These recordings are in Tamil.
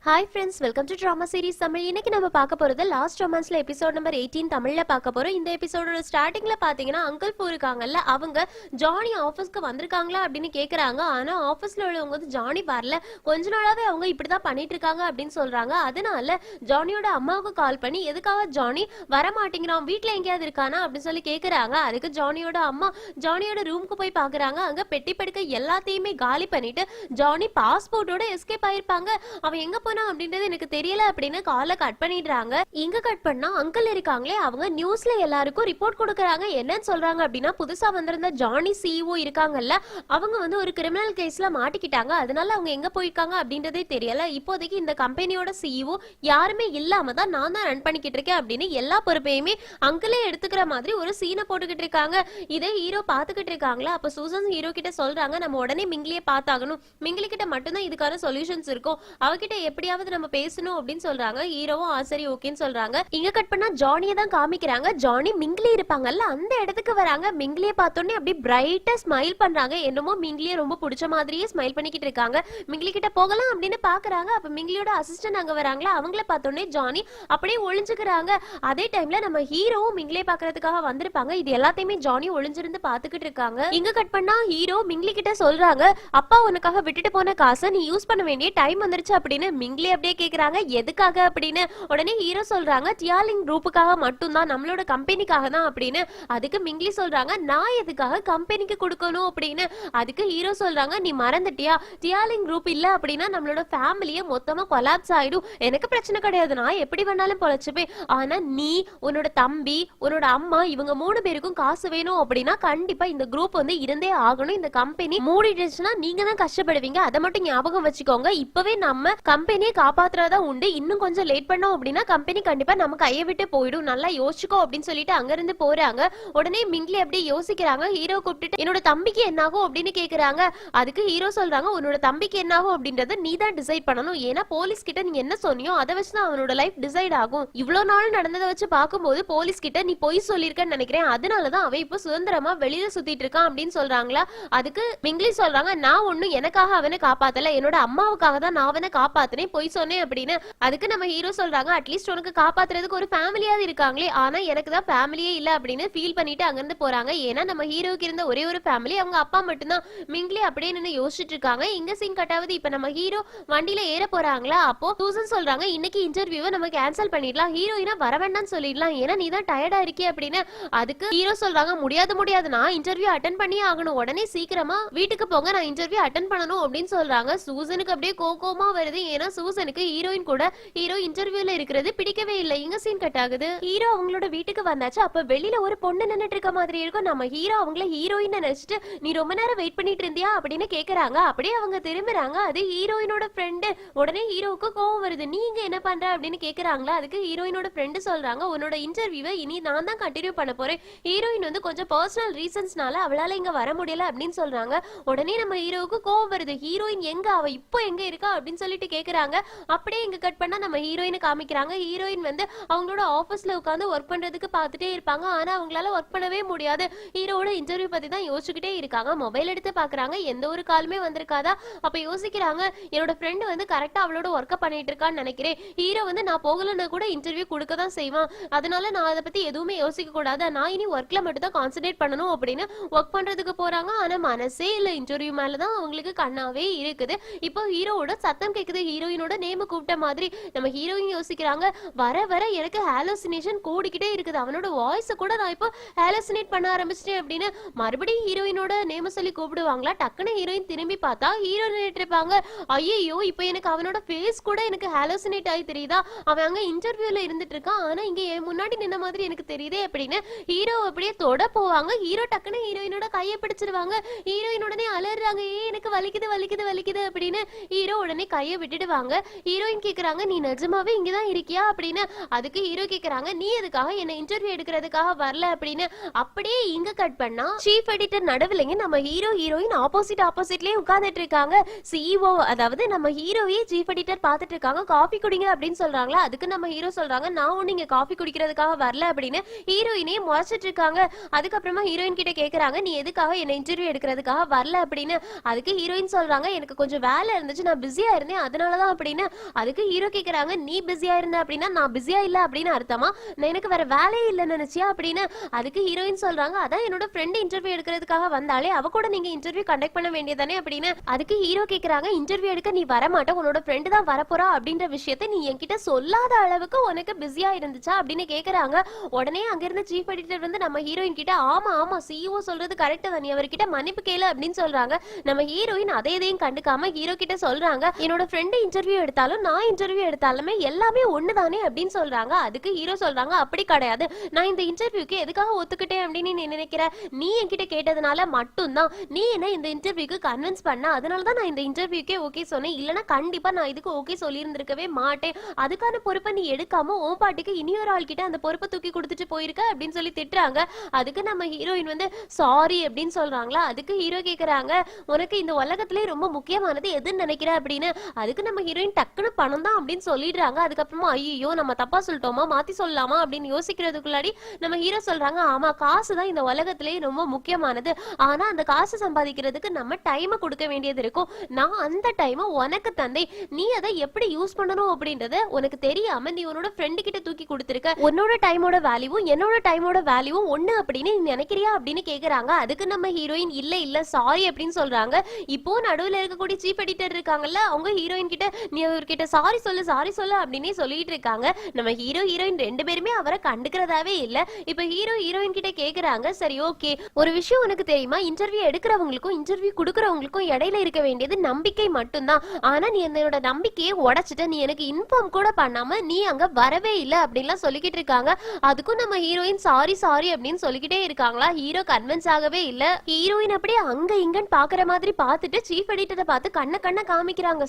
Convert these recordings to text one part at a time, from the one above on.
Hi friends, welcome to drama series Tamil. இன்னைக்கு நம்ம பார்க்க போகிறது லாஸ்ட் ரொமான்ஸ்ல எபிசோட் நம்பர் 18 தமிழில் பார்க்க போகிறோம். இந்த எபிசோடோட ஸ்டார்டிங்கில் பார்த்தீங்கன்னா அங்கிள் பூ இருக்காங்கல்ல, அவங்க ஜானி ஆஃபீஸ்க்கு வந்திருக்காங்களா அப்படின்னு கேட்குறாங்க. ஆனால் ஆஃபீஸில் உள்ளவங்க வந்து ஜானி வரல, கொஞ்ச நாளாகவே அவங்க இப்படி தான் பண்ணிட்டு இருக்காங்க அப்படின்னு சொல்கிறாங்க. அதனால ஜானியோட அம்மாவுக்கு கால் பண்ணி எதுக்காக ஜானி வரமாட்டேங்கிறான், வீட்டில் எங்கேயாவது இருக்கானா அப்படின்னு சொல்லி கேட்குறாங்க. அதுக்கு ஜானியோட அம்மா ஜானியோட ரூமுக்கு போய் பார்க்குறாங்க. அங்கே பெட்டி படுக்க எல்லாத்தையுமே காலி பண்ணிட்டு ஜானி பாஸ்போர்ட்டோட எஸ்கேப் ஆயிருப்பாங்க. அவன் எங்க போனா அப்படின்றது எனக்கு தெரியல அப்படின்னு காலை கட் பண்ணிடுறாங்க. இங்க கட் பண்ணா அங்கிள் இருக்காங்களே, அவங்க நியூஸ்ல எல்லாருக்கும் ரிப்போர்ட் கொடுக்கறாங்க. என்னன்னு சொல்றாங்க அப்படின்னா, புதுசா வந்திருந்த ஜானி சிஇஓ இருக்காங்கல்ல, அவங்க வந்து ஒரு கிரிமினல் கேஸ்ல மாட்டிக்கிட்டாங்க. அதனால அவங்க எங்க போயிருக்காங்க அப்படின்றதே தெரியல. இப்போதைக்கு இந்த கம்பெனியோட சிஇஓ யாருமே இல்லாம தான் நான் தான் ரன் பண்ணிக்கிட்டு இருக்கேன் அப்படின்னு எல்லா பொறுப்பையுமே அங்கிளே எடுத்துக்கிற மாதிரி ஒரு சீனை போட்டுக்கிட்டு இருக்காங்க. இதை ஹீரோ பாத்துக்கிட்டு இருக்காங்களா. அப்ப சூசன் ஹீரோ கிட்ட சொல்றாங்க, நம்ம உடனே மிங்கிலியே பார்த்தாகணும், மிங்கிலி கிட்ட மட்டும்தான் இதுக்கான சொல்யூஷன்ஸ் இருக்கும், அவகிட்ட எப்படியாவது நம்ம பேசணும் அப்படின்னு சொல்றாங்க. ஹீரோவும் சரி ஓகேன்னு சொல்றாங்க. இங்க கட் பண்ணா ஜானியை தான் காமிக்கிறாங்க. ஜானி மிங்கிலி இருப்பாங்கல்ல அந்த இடத்துக்கு வராங்க. மிங்கிலியை பார்த்தோன்னே அப்படியே பிரைட்டா ஸ்மைல் பண்றாங்க. என்னமோ மிங்கிலியை ரொம்ப பிடிச்ச மாதிரியே ஸ்மைல் பண்ணிக்கிட்டு இருக்காங்க. மிங்கிலி கிட்ட போகலாம் அப்படின்னு பாக்குறாங்க. அப்ப மிங்கிலியோட அசிஸ்டன்ட் அங்க வராங்களா, அவங்கள பார்த்தோன்னே ஜானி அப்படியே ஒளிஞ்சுக்கிறாங்க. அதே டைம்ல நம்ம ஹீரோவும் மிங்கிலியை பாக்குறதுக்காக வந்திருப்பாங்க. இது எல்லாத்தையுமே ஜானி ஒளிஞ்சிருந்து பாத்துக்கிட்டு இருக்காங்க. இங்க கட் பண்ணா ஹீரோ மிங்கிலி கிட்ட சொல்றாங்க, அப்பா உனக்காக விட்டுட்டு போன காசை நீ யூஸ் பண்ண வேண்டிய டைம் வந்துருச்சு அப்படின்னு. மிங்கிலி அப்படியே கேக்குறாங்க, எதுக்காக அப்படின்னு. உடனே ஹீரோ சொல்றாங்க, டியாலிங் குரூப்புக்காக மட்டும்தான், நம்மளோட கம்பெனிக்காக தான் அப்படின்னு. அதுக்கு மிங்கிலி சொல்றாங்க, நான் எதுக்காக கம்பெனிக்கு கொடுக்கணும் அப்படின்னு. அதுக்கு ஹீரோ சொல்றாங்க, நீ மறந்துட்டியா, டியாலிங் குரூப் இல்ல அப்படின்னா நம்மளோட ஃபேமிலியே மொத்தமா கொலாப்ஸ் ஆயிடும். எனக்கு பிரச்சனை கிடையாது, நான் எப்படி வேணாலும் பொழைச்சுப்பேன். ஆனா நீ, உன்னோட தம்பி, உன்னோட அம்மா, இவங்க 3 பேருக்கும் காசு வேணும் அப்படின்னா கண்டிப்பா இந்த குரூப் வந்து இருந்தே ஆகணும். இந்த கம்பெனி மூடிடுச்சுன்னா நீங்க தான் கஷ்டப்படுவீங்க, அதை மட்டும் ஞாபகம் வச்சுக்கோங்க. இப்பவே நம்ம கம்பெனியை காப்பாத்துறதா உண்டு, இன்னும் கொஞ்சம் லேட் பண்ணோம் அப்படின்னா கம்பெனி கண்டிப்பா நம்ம கையை விட்டு போயிடும், நல்லா யோசிச்சுக்கோ அப்படின்னு சொல்லிட்டு அங்க இருந்து போறாங்க. உடனே மிங்கிலி அப்படியே யோசிக்கிறாங்க. ஹீரோ கூப்பிட்டு என்னோட தம்பிக்கு என்னாகும் அப்படின்னு கேக்குறாங்க. அதுக்கு ஹீரோ சொல்றாங்க, உன்னோட தம்பிக்கு என்னாகும் அப்படின்றத நீ தான் டிசைட் பண்ணணும், ஏன்னா போலீஸ் கிட்ட நீ என்ன சொன்னியோ அதை வச்சுதான் அவனோட லைஃப் டிசைட் ஆகும். இவ்வளவு நாள் நடந்ததை வச்சு பார்க்கும்போது போலீஸ் கிட்ட நீ பொய் சொல்லிருக்கன்னு நினைக்கிறேன், அதனாலதான் அவன் இப்ப சுதந்திரமா வெளியில சுத்திட்டு இருக்கான் அப்படின்னு சொல்றாங்களா. அதுக்கு மிங்கிலி சொல்றாங்க, நான் ஒண்ணும் எனக்காக அவனை காப்பாத்தல, என்னோட அம்மாவுக்காக தான் நான் அவனை காப்பாத்தினேன், பொய் சொன்னேன் அப்படின்னு. அதுக்கு நம்ம ஹீரோ சொல்றாங்க, அட்லீஸ்ட் உனக்கு காப்பாத்துறதுக்கு ஒரு ஃபேமிலியாவது இருக்காங்களே, ஆனா எனக்கு தான் ஃபேமிலியே இல்ல அப்படின்னு ஃபீல் பண்ணிட்டு அங்கிருந்து போறாங்க. ஏன்னா நம்ம ஹீரோக்கு இருந்த ஒரே ஒரு ஃபேமிலி அவங்க அப்பா மட்டும்தான். மிங்கிலி அப்படியே நின்று யோசிச்சுட்டு இருக்காங்க. இங்க சீன் கட்டாவது இப்ப நம்ம ஹீரோ வண்டியில ஏற போறாங்களா. அப்போ சூசன் சொல்றாங்க, இன்னைக்கு இன்டர்வியூவை நம்ம கேன்சல் பண்ணிடலாம், ஹீரோயினா வர வேண்டாம்னு சொல்லிடலாம், ஏன்னா நீ தான் டயர்டா இருக்கே அப்படின்னு. அதுக்கு ஹீரோ சொல்றாங்க, முடியாது முடியாது, நான் இன்டர்வியூ அட்டன் பண்ணியே ஆகணும், உடனே சீக்கிரமா வீட்டுக்கு போங்க, நான் இன்டர்வியூ அட்டன் பண்ணணும் அப்படின்னு சொல்றாங்க. சூசனுக்கு அப்படியே கோவமா வருது. ஏன்னா சூசனுக்கு ஹீரோயின் கூட ஹீரோ இன்டர்வியூல இருக்கிறது பிடிக்கவே இல்லை. இங்க சீன் கட் ஆகுது. ஹீரோ அவங்களோட வீட்டுக்கு வந்தாச்சு. அப்ப வெளியில ஒரு பொண்ணு நின்னுட்டு இருக்க மாதிரி இருக்கும். நம்ம ஹீரோ அவங்கள ஹீரோயின் நினைச்சிட்டு, நீ ரொம்ப நேரம் வெயிட் பண்ணிட்டு இருந்தியா அப்படின்னு கேக்குறாங்க. அப்படியே அவங்க திரும்புறாங்க, அது ஹீரோயினோட ஃப்ரெண்டு. உடனே ஹீரோவுக்கு கோவம் வருது, நீங்க என்ன பண்ற அப்படின்னு கேக்குறாங்களா. அதுக்கு ஹீரோயினோட ஃப்ரெண்டு சொல்றாங்க, உன்னோட இன்டர்வியூவை இனி நான் தான் கண்டினியூ பண்ண போறேன், ஹீரோயின் வந்து கொஞ்சம் பர்சனல் ரீசன்ஸ்னால அவளால இங்க வர முடியல அப்படின்னு சொல்றாங்க. உடனே நம்ம ஹீரோவுக்கு கோவம் வருது, ஹீரோயின் எங்க, அவ இப்போ எங்க இருக்கா அப்படின்னு சொல்லிட்டு கேக்குறாங்க. அப்படியே இங்க கட் பண்ணா நம்ம ஹீரோயினை காமிக்கிறாங்க. ஹீரோயின் வந்து அவங்களோட ஆபீஸ்ல உட்காந்து ஒர்க் பண்றதுக்கு பார்த்துட்டே இருப்பாங்க. ஆனா அவங்களால ஒர்க் பண்ணவே முடியாது. ஹீரோட இன்டர்வியூ பத்தி தான் யோசிச்சுக்கிட்டே இருக்காங்க. மொபைல் எடுத்து பாக்குறாங்க, எந்த ஒரு காலுமே வந்திருக்காதா. அப்ப யோசிக்கிறாங்க, என்னோட ஃப்ரெண்டு வந்து கரெக்டா அவளோட ஒர்க்க பண்ணிட்டு இருக்கான்னு நினைக்கிறேன், ஹீரோ வந்து நான் போகலன்னா கூட இன்டர்வியூ கொடுக்க தான் செய்வான், அதனால நான் அதை பத்தி எதுவுமே யோசிக்க கூடாது, நான் இனி ஒர்க்ல மட்டும் தான் கான்சென்ட்ரேட் பண்ணணும் அப்படின்னு ஒர்க் பண்றதுக்கு போறாங்க. ஆனா மனசே இல்ல, இன்டர்வியூ மேலதான் அவங்களுக்கு கண்ணாவே இருக்குது. இப்போ ஹீரோவோட சத்தம் கேக்குது, ஹீரோயினோட நேம கூப்பிட்ட மாதிரி. நம்ம ஹீரோயின் யோசிக்கிறாங்க, வர வர எனக்கு ஹாலோசினேஷன் கூடிக்கிட்டே இருக்குது, அவனோட வாய்ஸ் கூட நான் இப்போ ஹாலோசினேட் பண்ண ஆரம்பிச்சிட்டேன் அப்படின்னு. மறுபடியும் ஹீரோயினோட நேம சொல்லி கூப்பிடுவாங்களா. டக்குன்னு ஹீரோயின் திரும்பி பார்த்தா ஹீரோ நின்னுட்டு இருப்பாங்க. ஐயோ, இப்போ எனக்கு அவனோட ஃபேஸ் கூட எனக்கு ஹாலோசினேட் ஆகி தெரியுதா, அவன் அங்க இன்டர்வியூல இருந்துட்டு இருக்கான், ஆனா இங்க முன்னாடி நின்ன மாதிரி எனக்கு தெரியுதே அப்படின்னு ஹீரோ அப்படியே தொட போவாங்க. ஹீரோ டக்குன்னு ஹீரோயினோட கையை பிடிச்சிருவாங்க. ஹீரோயின் உடனே அலறாங்க, எனக்கு வலிக்குது வலிக்குது வலிக்குது அப்படின்னு. ஹீரோ உடனே கையை விட்டுடுவாங்க. ஹீரோயின் கேக்குறாங்க, நீ நிஜமாவே இங்கதான் இருக்கியா அப்படின்னு. அதுக்கு ஹீரோ கேக்குறாங்க, நீ எதுக்காக என்ன இன்டர்வியூ எடுக்கிறதுக்காக வரல அப்படின்னு. அப்படியே இங்க கட் பண்ணா சீஃப் எடிட்டர் நடுவுலங்க நம்ம ஹீரோ ஹீரோயின் ஆப்போசிட்லயே உட்கார்ந்துட்டு இருக்காங்க. சிஇஓ அதாவது நம்ம ஹீரோவே சீஃப் எடிட்டர் பார்த்துட்டு இருக்காங்க. காஃபி குடிங்க அப்படின்னு சொல்றாங்களா. அதுக்கு நம்ம ஹீரோ சொல்றாங்க, நான் ஒண்ணு இங்க காஃபி குடிக்கிறதுக்காக வரல அப்படின்னு. ஹீரோயினே முறைச்சிட்டு இருக்காங்க. அதுக்கப்புறமா ஹீரோயின் கிட்ட கேக்குறாங்க, நீ எதுக்காக என்ன இன்டர்வியூ எடுக்கிறதுக்காக வரல அப்படின்னு. அதுக்கு ஹீரோயின் சொல்றாங்க, எனக்கு கொஞ்சம் வேலை இருந்துச்சு, நான் பிஸியா இருந்தேன், அதனாலதான் பண்ணலாம் அப்படின்னு. அதுக்கு ஹீரோ கேக்குறாங்க, நீ பிஸியா இருந்த அப்படின்னா நான் பிஸியா இல்ல அப்படின்னு அர்த்தமா? நான் எனக்கு வேற வேலையே இல்ல நினைச்சியா அப்படின்னு. அதுக்கு ஹீரோயின் சொல்றாங்க, அதான் என்னோட ஃப்ரெண்ட் இன்டர்வியூ எடுக்கிறதுக்காக வந்தாலே, அவ கூட நீங்க இன்டர்வியூ கண்டக்ட் பண்ண வேண்டியதானே அப்படின்னு. அதுக்கு ஹீரோ கேக்குறாங்க, இன்டர்வியூ எடுக்க நீ வர மாட்ட, உன்னோட ஃப்ரெண்டு தான் வரப்போறா அப்படின்ற விஷயத்தை நீ என்கிட்ட சொல்லாத அளவுக்கு உனக்கு பிஸியா இருந்துச்சா அப்படின்னு கேக்குறாங்க. உடனே அங்கிருந்து சீஃப் எடிட்டர் வந்து நம்ம ஹீரோயின் கிட்ட, ஆமா ஆமா சிஇஓ சொல்றது கரெக்ட் தான், நீ அவர்கிட்ட மன்னிப்பு கேளு அப்படின்னு சொல்றாங்க. நம்ம ஹீரோயின் அதை எதையும் கண்டுக்காம ஹீரோ கிட்ட சொல்றாங்க, என்னோட ஃப்ரெண்டு இன்டர்வியூ எடுத்தாலும் நான் இன்டர்வியூ எடுத்தாலுமே எல்லாமே ஒண்ணுதானே அப்படின்னு சொல்றாங்க. அதுக்கு ஹீரோ சொல்றாங்க, அப்படி கிடையாது, நான் இந்த இன்டர்வியூக்கு எதுக்காக ஒத்துக்கிட்டேன் அப்படின்னு நீ நினைக்கிற? நீ என்கிட்ட கேட்டதுனால மட்டும்தான், நீ என்ன இந்த இன்டர்வியூக்கு கன்வின்ஸ் பண்ண, அதனால தான் நான் இந்த இன்டர்வியூக்கே ஓகே சொன்னேன், இல்லனா கண்டிப்பா நான் இதுக்கு ஓகே சொல்லி இருந்திருக்கவே மாட்டேன். அதுக்கான பொறுப்பை நீ எடுக்காம உன் பாட்டுக்கு இனியொரு ஆள் கிட்ட அந்த பொறுப்பை தூக்கி கொடுத்துட்டு போயிருக்க அப்படின்னு சொல்லி திட்டுறாங்க. அதுக்கு நம்ம ஹீரோயின் வந்து சாரி அப்படின்னு சொல்றாங்களா. அதுக்கு ஹீரோ கேக்குறாங்க, உனக்கு இந்த உலகத்திலே ரொம்ப முக்கியமானது எதுன்னு நினைக்கிற அப்படின்னு. அதுக்கு நம்ம ஹீரோயின் டக்குன்னு பணம் தான் அப்படின்னு சொல்லிடுறாங்க. அதுக்கப்புறமா ஐயோ நம்ம தப்பா சொல்லிட்டோமா, மாத்தி சொல்லலாமா அப்படின்னு யோசிக்கிறதுக்குள்ளாடி நம்ம ஹீரோ சொல்றாங்க, ஆமா காசு தான் இந்த உலகத்திலே ரொம்ப முக்கியமானது, ஆனா அந்த காசு சம்பாதிக்கிறதுக்கு நம்ம டைமை கொடுக்க வேண்டியது இருக்கும். நான் அந்த டைமை உனக்கு தந்தே, நீ அதை எப்படி யூஸ் பண்ணணும் அப்படின்றத உனக்கு தெரியாம நீ உன்னோட ஃப்ரெண்டு கிட்ட தூக்கி கொடுத்துருக்க. உன்னோட டைமோட வேல்யூவும் என்னோட டைமோட வேல்யூவும் ஒண்ணு அப்படின்னு நீ நினைக்கிறியா அப்படின்னு கேக்குறாங்க. அதுக்கு நம்ம ஹீரோயின் இல்ல இல்ல சாரி அப்படின்னு சொல்றாங்க. இப்போ நடுவுல இருக்கக்கூடிய சீஃப் எடிட்டர் இருக்காங்கல்ல, அவங்க ஹீரோயின் கிட்ட நீ அவர்கிட்ட சாரி சொல்லு அப்படின்னு சொல்லிட்டு இருக்காங்க. நம்ம ஹீரோயின் ரெண்டு பேருமே அவரை கண்டுக்கிறதாவே இல்ல. இப்ப ஹீரோயின் கிட்ட கேக்குறாங்க, சரி ஓகே ஒரு விஷயம் உனக்கு தெரியுமா, இன்டர்வியூ எடுக்கிறவங்களுக்கும் இன்டர்வியூ கொடுக்கறவங்களுக்கும் இடையில இருக்க வேண்டியது நம்பிக்கை மட்டும்தான். ஆனா நீ என்னோட நம்பிக்கையை உடைச்சிட்ட, நீ எனக்கு இன்ஃபார்ம் கூட பண்ணாம நீ அங்க வரவே இல்ல அப்படின்லாம் சொல்லிக்கிட்டு இருக்காங்க. அதுக்கும் நம்ம ஹீரோயின் சாரி அப்படின்னு சொல்லிக்கிட்டே இருக்காங்களா. ஹீரோ கன்வின்ஸ் ஆகவே இல்ல. ஹீரோயின் அப்படியே அங்க இங்கன்னு பாக்குற மாதிரி பார்த்துட்டு சீஃப் எடிட்டரை பார்த்து கண்ண காமிக்கிறாங்க,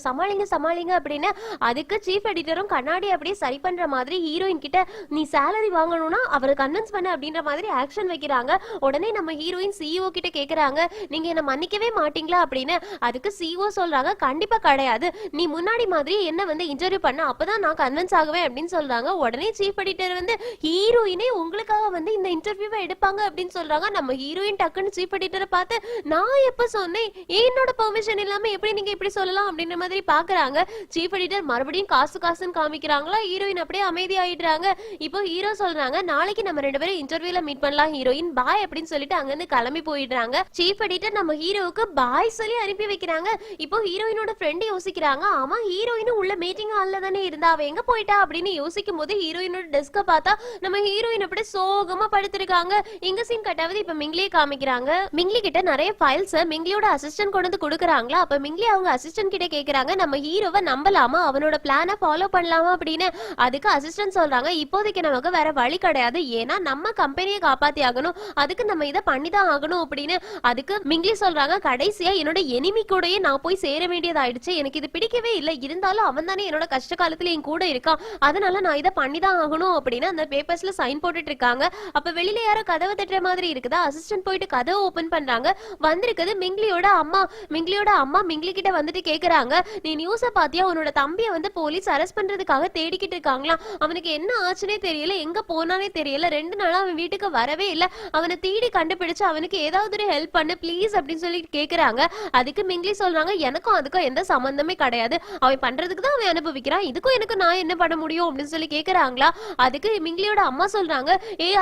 சமாளிங்க அப்படின்னு. அதுக்கு சீஃப் எடிட்டரும் கண்ணாடி அப்படியே சரி பண்ற மாதிரி ஹீரோயின் கிட்ட, நீ சேலரி வாங்கணும்னா அவரை கன்வின்ஸ் பண்ண அப்படின்ற மாதிரி ஆக்ஷன் வைக்கிறாங்க. உடனே நம்ம ஹீரோயின் சிஇஓ கிட்ட கேக்குறாங்க, நீங்க என்ன மன்னிக்கவே மாட்டீங்களா அப்படின்னு. அதுக்கு சிஇஓ சொல்றாங்க, கண்டிப்பா கிடையாது, நீ முன்னாடி மாதிரி என்ன வந்து இன்டர்வியூ பண்ண, அப்பதான் நான் கன்வின்ஸ் ஆகுவேன் அப்படின்னு சொல்றாங்க. உடனே சீஃப் எடிட்டர் வந்து, ஹீரோயினே உங்களுக்காக வந்து இந்த இன்டர்வியூவை எடுப்பாங்க அப்படின்னு சொல்றாங்க. நம்ம ஹீரோயின் டக்குன்னு சீஃப் எடிட்டரை பார்த்து, நான் எப்ப சொன்னேன், என்னோட பெர்மிஷன் இல்லாம எப்படி நீங்க இப்படி சொல்லலாம் அப்படின்ற மாதிரி பாக்குறாங்க. சீஃப் எடிட்டர் மறுபடியும் காசுன்னு காமிக்கிறாங்களா. ஹீரோயின் அப்படியே அமைதி ஆயிடுறாங்க. இப்போ ஹீரோ சொல்றாங்க, நாளைக்கு நம்ம ரெண்டு பேரும் இன்டர்வியூல மீட் பண்ணலாம் ஹீரோயின், பாய் அப்படின்னு சொல்லிட்டு அங்கிருந்து கிளம்பி போயிடுறாங்க. சீஃப் எடிட்டர் நம்ம ஹீரோவுக்கு பாய் சொல்லி அனுப்பி வைக்கிறாங்க. இப்போ ஹீரோயினோட ஃப்ரெண்ட் யோசிக்கிறாங்க, ஆமா ஹீரோயினும் உள்ள மீட்டிங் ஹால்ல தானே இருந்தா, அவ எங்க போயிட்டா அப்படின்னு யோசிக்கும் போது ஹீரோயினோட டெஸ்க பார்த்தா நம்ம ஹீரோயின் அப்படியே சோகமா படுத்திருக்காங்க. இங்க சீன் கட்டாவது இப்ப மிங்லியே காமிக்கிறாங்க. மிங்லி கிட்ட நிறைய ஃபைல்ஸ் மிங்லியோட அசிஸ்டன்ட் கொண்டு வந்து கொடுக்குறாங்களா. அப்ப மிங்லி அவங்க அசிஸ்டன்ட் கிட்ட கேக்குறாங்க, நம்ம ஹீரோவை நம்பலாமா, அவனோட பிளானை ஃபாலோ பண்ணலாமா அப்படின்னு. அதுக்கு அசிஸ்டன்ட் சொல்றாங்க, இப்போதைக்கு நமக்கு வேற வழி கிடையாது, ஏன்னா நம்ம கம்பெனியை காப்பாத்தி ஆகணும், அதுக்கு நம்ம இதை பண்ணிதான் ஆகணும் அப்படின்னு. அதுக்கு மிங்லி சொல்றாங்க, கடைசியா என்னோட எனிமி கூடயே நான் போய் சேர வேண்டியதாயிடுச்சு, எனக்கு இது பிடிக்கவே இல்லை, இருந்தாலும் அவன் தானே என்னோட கஷ்ட காலத்துல என் கூட இருக்கான், அதனால நான் இதை பண்ணிதான் ஆகணும் அப்படின்னு அந்த பேப்பர்ஸ்ல சைன் போட்டுட்டு இருக்காங்க. அப்ப வெளியில யாரோ கதவை தட்டுற மாதிரி இருக்குதா. அசிஸ்டன்ட் போயிட்டு கதவை ஓபன் பண்றாங்க. வந்திருக்குது மிங்லியோட அம்மா. மிங்லி கிட்ட வந்துட்டு கேக்குறாங்க, நீ நியூஸ பாத்தியா, உன்னோட தம்பியை வந்து போலீஸ் அரெஸ்ட் பண்றதுக்காக தேடிக்கிட்டு இருக்காங்களா, அவனுக்கு என்ன ஆச்சுனே தெரியல, எங்க போனானே தெரியல, 2 நாளா அவன் வீட்டுக்கு வரவே இல்ல, அவனை தேடி கண்டுபிடிச்சு அவனுக்கு ஏதாவது ஒரு ஹெல்ப் பண்ணு ப்ளீஸ் அப்படின்னு சொல்லி கேக்குறாங்க. அதுக்கு மிங்லி சொல்றாங்க, எனக்கும் அதுக்கும் எந்த சம்பந்தமே கிடையாது, அவன் பண்றதுக்கு தான் அவன் அனுபவிக்கிறான், இதுக்கும் எனக்கு நான் என்ன பண்ண முடியும் அப்படின்னு சொல்லி கேக்குறாங்களா. அதுக்கு மிங்லியோட அம்மா சொல்றாங்க,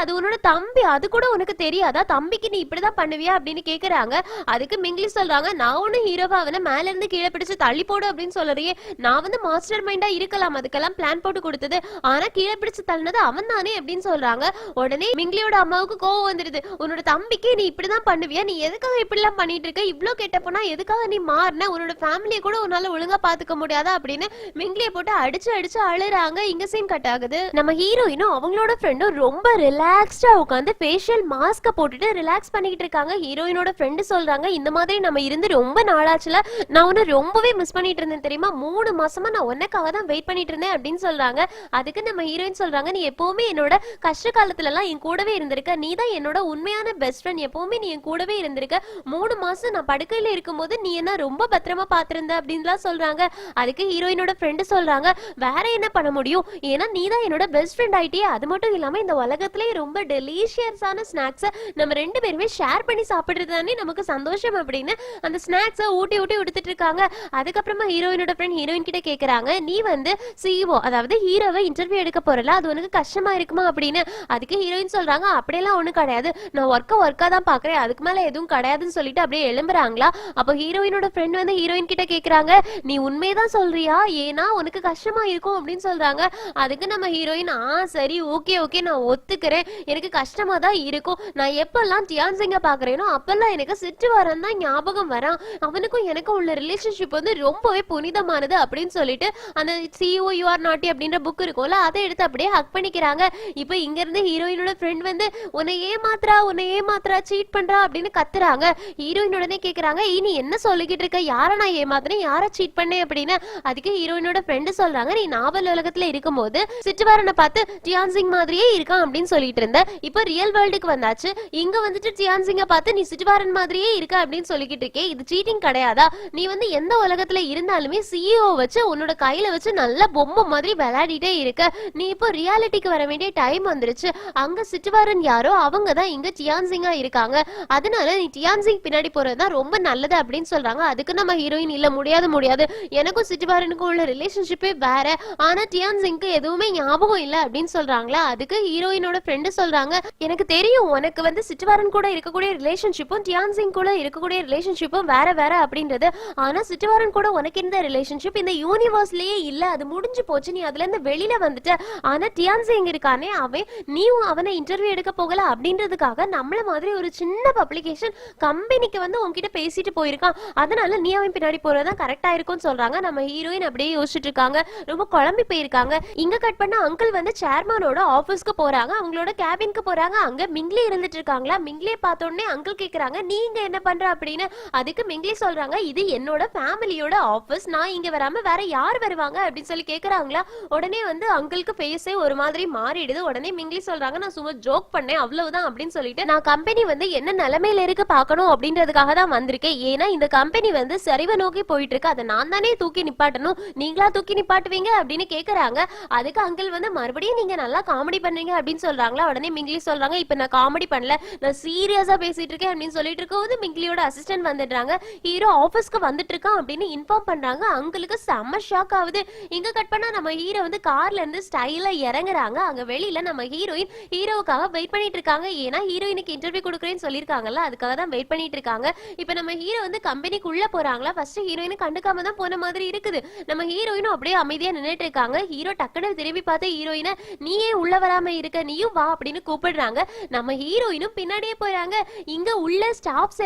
அது உன்னோட தம்பி, அது கூட உனக்கு தெரியாதா, தம்பிக்கு நீ இப்படிதான் பண்ணுவியா அப்படின்னு கேக்குறாங்க. அதுக்கு மிங்லி சொல்றாங்க, நான் ஒண்ணு ஹீரோவா அவனை மேல இருந்து கீழே பிடிச்சு தள்ளி போடு அப்படின்னு சொல்றியே, நான் வந்து மாஸ்டர் மைண்டா இருக்கலாம், அதுக்கெல்லாம் பிளான் போட்டு கொடுத்தது, ஆனா கீழே பிடிச்சு தள்ளினது அவன் தானே அப்படின்னு சொல்றாங்க. உடனே மிங்லியோட அம்மாவுக்கு கோவம் வந்துருது, உன்னோட தம்பிக்கு நீ இப்படிதான் பண்ணுவியா, நீ எதுக்காக இப்படி எல்லாம் பண்ணிட்டு இருக்க, இவ்வளவு கெட்ட போனா எதுக்காக நீ மாறின, உன்னோட ஃபேமிலியை கூட உன்னால ஒழுங்கா பாத்துக்க முடியாதா அப்படின்னு மிங்லியை போட்டு அடிச்சு அழுறாங்க. இங்க சீன் கட் ஆகுது. நம்ம ஹீரோயினும் அவங்களோட ஃப்ரெண்டும் ரொம்ப ரிலாக்ஸ்டா உட்காந்து ஃபேஷியல் மாஸ்க போட்டுட்டு ரிலாக்ஸ் பண்ணிக்கிட்டு இருக்காங்க. ஹீரோயினோட ஃப்ரெண்டு சொல்றாங்க, இந்த மாதிரி நம்ம இருந்து ரொம்ப நாளாச்சுல, நான் உன்னை ரொம்பவே மிஸ் பண்ணிட்டு இருந்தேன் தெரியுமா, 3 மாசமா நான் உனக்காக தான் வெயிட் பண்ணிட்டு இருந்தேன் அப்படின்னு சொல்றாங்க. அதுக்கு நம்ம ஹீரோயின் சொல்றாங்க, நீ எப்பவுமே என்னோட கஷ்ட காலத்துல எல்லாம் என் கூடவே இருந்திருக்க, நீ தான் என்னோட உண்மையான பெஸ்ட் ஃப்ரெண்ட், எப்பவுமே நீ என் கூடவே இருந்திருக்க, 3 மாசம் நான் படுக்கையில இருக்கும்போது நீ என்ன ரொம்ப பத்திரமா பாத்திருந்த அப்படின்லாம் சொல்றாங்க. அதுக்கு ஹீரோயினோட ஃப்ரெண்டு சொல்றாங்க, வேற என்ன பண்ண முடியும், ஏன்னா நீ தான் என்னோட பெஸ்ட் ஃப்ரெண்ட் ஆயிட்டே, அது மட்டும் இல்லாம இந்த உலகத்திலேயே ரொம்ப டெலிஷியஸான ஸ்நாக்ஸை நம்ம 2 பேருமே ஷேர் பண்ணி சாப்பிடுறது தானே நமக்கு சந்தோஷம் அப்படின்னு அந்த ஸ்நாக்ஸை ஊட்டி எடுத்துட்டு இருக்காங்க. அதுக்கப்புறமா ஹீரோயினோட ஃப்ரெண்ட் ஃப்ரெண்ட் ஹீரோயின் கிட்ட கேக்குறாங்க, நீ வந்து சிஇஓ அதாவது ஹீரோவை இன்டர்வியூ எடுக்க போறல, அது உனக்கு கஷ்டமா இருக்குமா அப்படின்னு. அதுக்கு ஹீரோயின் சொல்றாங்க, அப்படியெல்லாம் ஒண்ணும் கிடையாது, நான் ஒர்க்கா தான் பாக்குறேன், அதுக்கு மேல எதுவும் கிடையாதுன்னு சொல்லிட்டு அப்படியே எழும்புறாங்களா. அப்போ ஹீரோயினோட ஃப்ரெண்ட் வந்து ஹீரோயின் கிட்ட கேக்குறாங்க, நீ உண்மைதான் சொல்றியா, ஏன்னா உனக்கு கஷ்டமா இருக்கும் அப்படின்னு சொல்றாங்க. அதுக்கு நம்ம ஹீரோயின், சரி ஓகே நான் ஒத்துக்கிறேன், எனக்கு கஷ்டமா தான் இருக்கும், நான் எப்பெல்லாம் டியான்சிங்க பாக்குறேனோ அப்பெல்லாம் எனக்கு சிட்டுவாரன் தான் ஞாபகம் வரான், அவனுக்கும் எனக்கும் உள்ள ரிலேஷன்ஷிப் வந்து ரொம்பவே புனிதமானது அப்படின்னு சொல்லிட்டு அந்த சிஓ யூ ஆர் நாட்டி அப்படின்ற புக் இருக்கும்ல, அதை எடுத்து அப்படியே ஹக் பண்ணிக்கிறாங்க. இப்போ இங்க இருந்து ஹீரோயினோட ஃப்ரெண்ட் வந்து உன்னை ஏமாத்துறா சீட் பண்றா அப்படின்னு கத்துறாங்க. ஹீரோயின் உடனே கேக்குறாங்க, நீ என்ன சொல்லிக்கிட்டு இருக்க, யாரை நான் ஏமாத்துறேன், யாரை சீட் பண்ணேன் அப்படின்னு. அதுக்கு ஹீரோயினோட ஃப்ரெண்டு சொல்றாங்க, நீ நாவல் உலகத்துல இருக்கும்போது சிட்டுவாரனை பார்த்து டியான்சிங் மாதிரியே இருக்கான் அப்படின்னு சொல்லிட்டு இருந்த, இப்போ ரியல் வேர்ல்டுக்கு வந்தாச்சு, இங்க வந்துட்டு டியான்சிங்க பார்த்து நீ சிட்டுவாரன் மாதிரியே இருக்க அப்படின்னு சொல்லிக்கிட்டு இருக்கே, இது சீட்டிங் கிடையாதா, நீ வந்து எந்த உலகத்துல இருந்தாலுமே சிஇஓ வச்சு உன்னோட கையில வச்சு நல்ல பொம்மை மாதிரி விளையாடிட்டே இருக்க, நீ இப்போ ரியாலிட்டிக்கு வர வேண்டிய டைம் வந்துருச்சு, அங்க சிட்டுவாரன் யாரோ அவங்க தான் இங்க டியான்சிங்கா இருக்காங்க, அதனால நீ டியான்சிங் பின்னாடி போறதுதான் ரொம்ப நல்லது அப்படின்னு சொல்றாங்க. அதுக்கு நம்ம ஹீரோயின், இல்ல முடியாது, எனக்கும் சிட்டுவாரனுக்கும் உள்ள ரிலேஷன்ஷிப்பே வேற, ஆனா டியான்சிங்க்கு எதுவுமே ஞாபகம் இல்ல அப்படின்னு சொல்றாங்களா. அதுக்கு ஹீரோயினோட ஃப்ரெண்டு சொல்றாங்க, எனக்கு தெரியும் உனக்கு வந்து சிட்டுவாரன் கூட இருக்கக்கூடிய ரிலேஷன்ஷிப்பும் டியான்சிங் கூட இருக்கக்கூடிய ரிலேஷன்ஷிப்பும் வேற அப்படின்றது, ஆனா சிட்டுவாரன் கூட உனக்கு இந்த ரிலேஷன்ஷிப் இந்த யூனிவர்ஸ்லயே இல்ல, அது முடிஞ்சு போச்சு, நீ அதுல இருந்து வெளியில வந்துட்ட, ஆனா டியான்சிங் இருக்கானே அவன், நீயும் அவனை இன்டர்வியூ எடுக்க போகல அப்படின்றதுக்காக நம்மள மாதிரி ஒரு சின்ன பப்ளிகேஷன் கம்பெனிக்கு வந்து உன்கிட்ட பேசிட்டு போயிருக்கான், அதனால நீ அவன் பின்னாடி போறதுதான் கரெக்டா இருக்கும்னு சொல்றாங்க. நம்ம ஹீரோயின் அப்படியே யோசிச்சுட்டு இருக்காங்க, ரொம்ப குழம்பி போயிருக்காங்க. இங்க கட் பண்ண அங்கிள் வந்து சேர்மனோட ஆபீஸ்க்கு போறாங்க, அவங்களோட கேபினுக்கு போறாங்க, அங்க மிங்லி இருந்துட்டு இருக்காங்களா. மிங்லியை பார்த்த உடனே அங்கிள் கேக்குறாங்க, நீங்க என்ன பண்ற அப்படின்னு. அதுக்கு மிங்லி சொல்றாங்க, இது என்னோட ஃபேமிலியோட ஆபீஸ், நான் இங்க வராம வேற யார் வருவாங்க அப்படின்னு சொல்லி கேக்குறாங்களா. உடனே வந்து அங்கிளுக்கு ஃபேஸே ஒரு மாதிரி மாறிடுது. உடனே மிங்லி சொல்றாங்க, நான் சும்மா ஜோக் பண்ணேன் அவ்வளவுதான் அப்படின்னு சொல்லிட்டு, நான் கம்பெனி வந்து என்ன நிலைமையில இருக்கு பார்க்கணும் அப்படின்றதுக்காக தான் வந்திருக்கேன், ஏன்னா இந்த கம்பெனி வந்து சரிவை நோக்கி போயிட்டு இருக்கு, அதை நான் தானே தூக்கி நிப்பாட்டணும், நீங்களா தூக்கி நிப்பாட்டுவீங்க அப்படின்னு கேக்குறாங்க. அதுக்கு அங்கிள் வந்து மறுபடியும் நீங்க நல்லா காமெடி பண்றீங்க அப்படின்னு சொல்றாங்களா. உடனே மிங்லி சொல்றாங்க, இப்ப நான் காமெடி பண்ணல, நான் சீரியஸா பேசிட்டு இருக்கேன் அப்படின்னு சொல்லிட்டு இருக்கும்போது மிங்லியோட அசிஸ்டன்ட் வந்துடுறாங்க. ஹீரோ ஆபீஸ்க்கு வந்துட்டு இருக்கான் அப்படின்னு இன்ஃபார்ம் பண்றாங்க. அங்கிளுக்கு செம்ம ஷாக் ஆகுது. இங்க கட் பண்ணா நம்ம ஹீரோ வந்து கார்ல இருந்து ஸ்டைலா இறங்குறாங்க. அங்க வெளியில நம்ம ஹீரோயின் ஹீரோவுக்காக வெயிட் பண்ணிட்டு இருக்காங்க, ஏன்னா ஹீரோயினுக்கு இன்டர்வியூ கொடுக்குறேன்னு சொல்லியிருக்காங்கல்ல, அதுக்காக தான் வெயிட் பண்ணிட்டு இருக்காங்க. இப்ப நம்ம ஹீரோ வந்து கம்பெனிக்குள்ள போறாங்களா. ஃபர்ஸ்ட் ஹீரோயினை கண்டுக்காம தான் போன மாதிரி இருக்குது. நம்ம ஹீரோயினும் அப்படியே அமைதியா நின்னுட்டு இருக்காங்க. ஹீரோ டக்குனு திரும்பி பார்த்து ஹீரோயினை, நீயே உள்ள வராம இருக்க, நீயும் வா அப்படின்னு கூப்பிடுறாங்க. நம்ம ஹீரோயினும் பின்னாடியே போறாங்க. இங்க உள்ள ஸ்டாஃப்ஸ்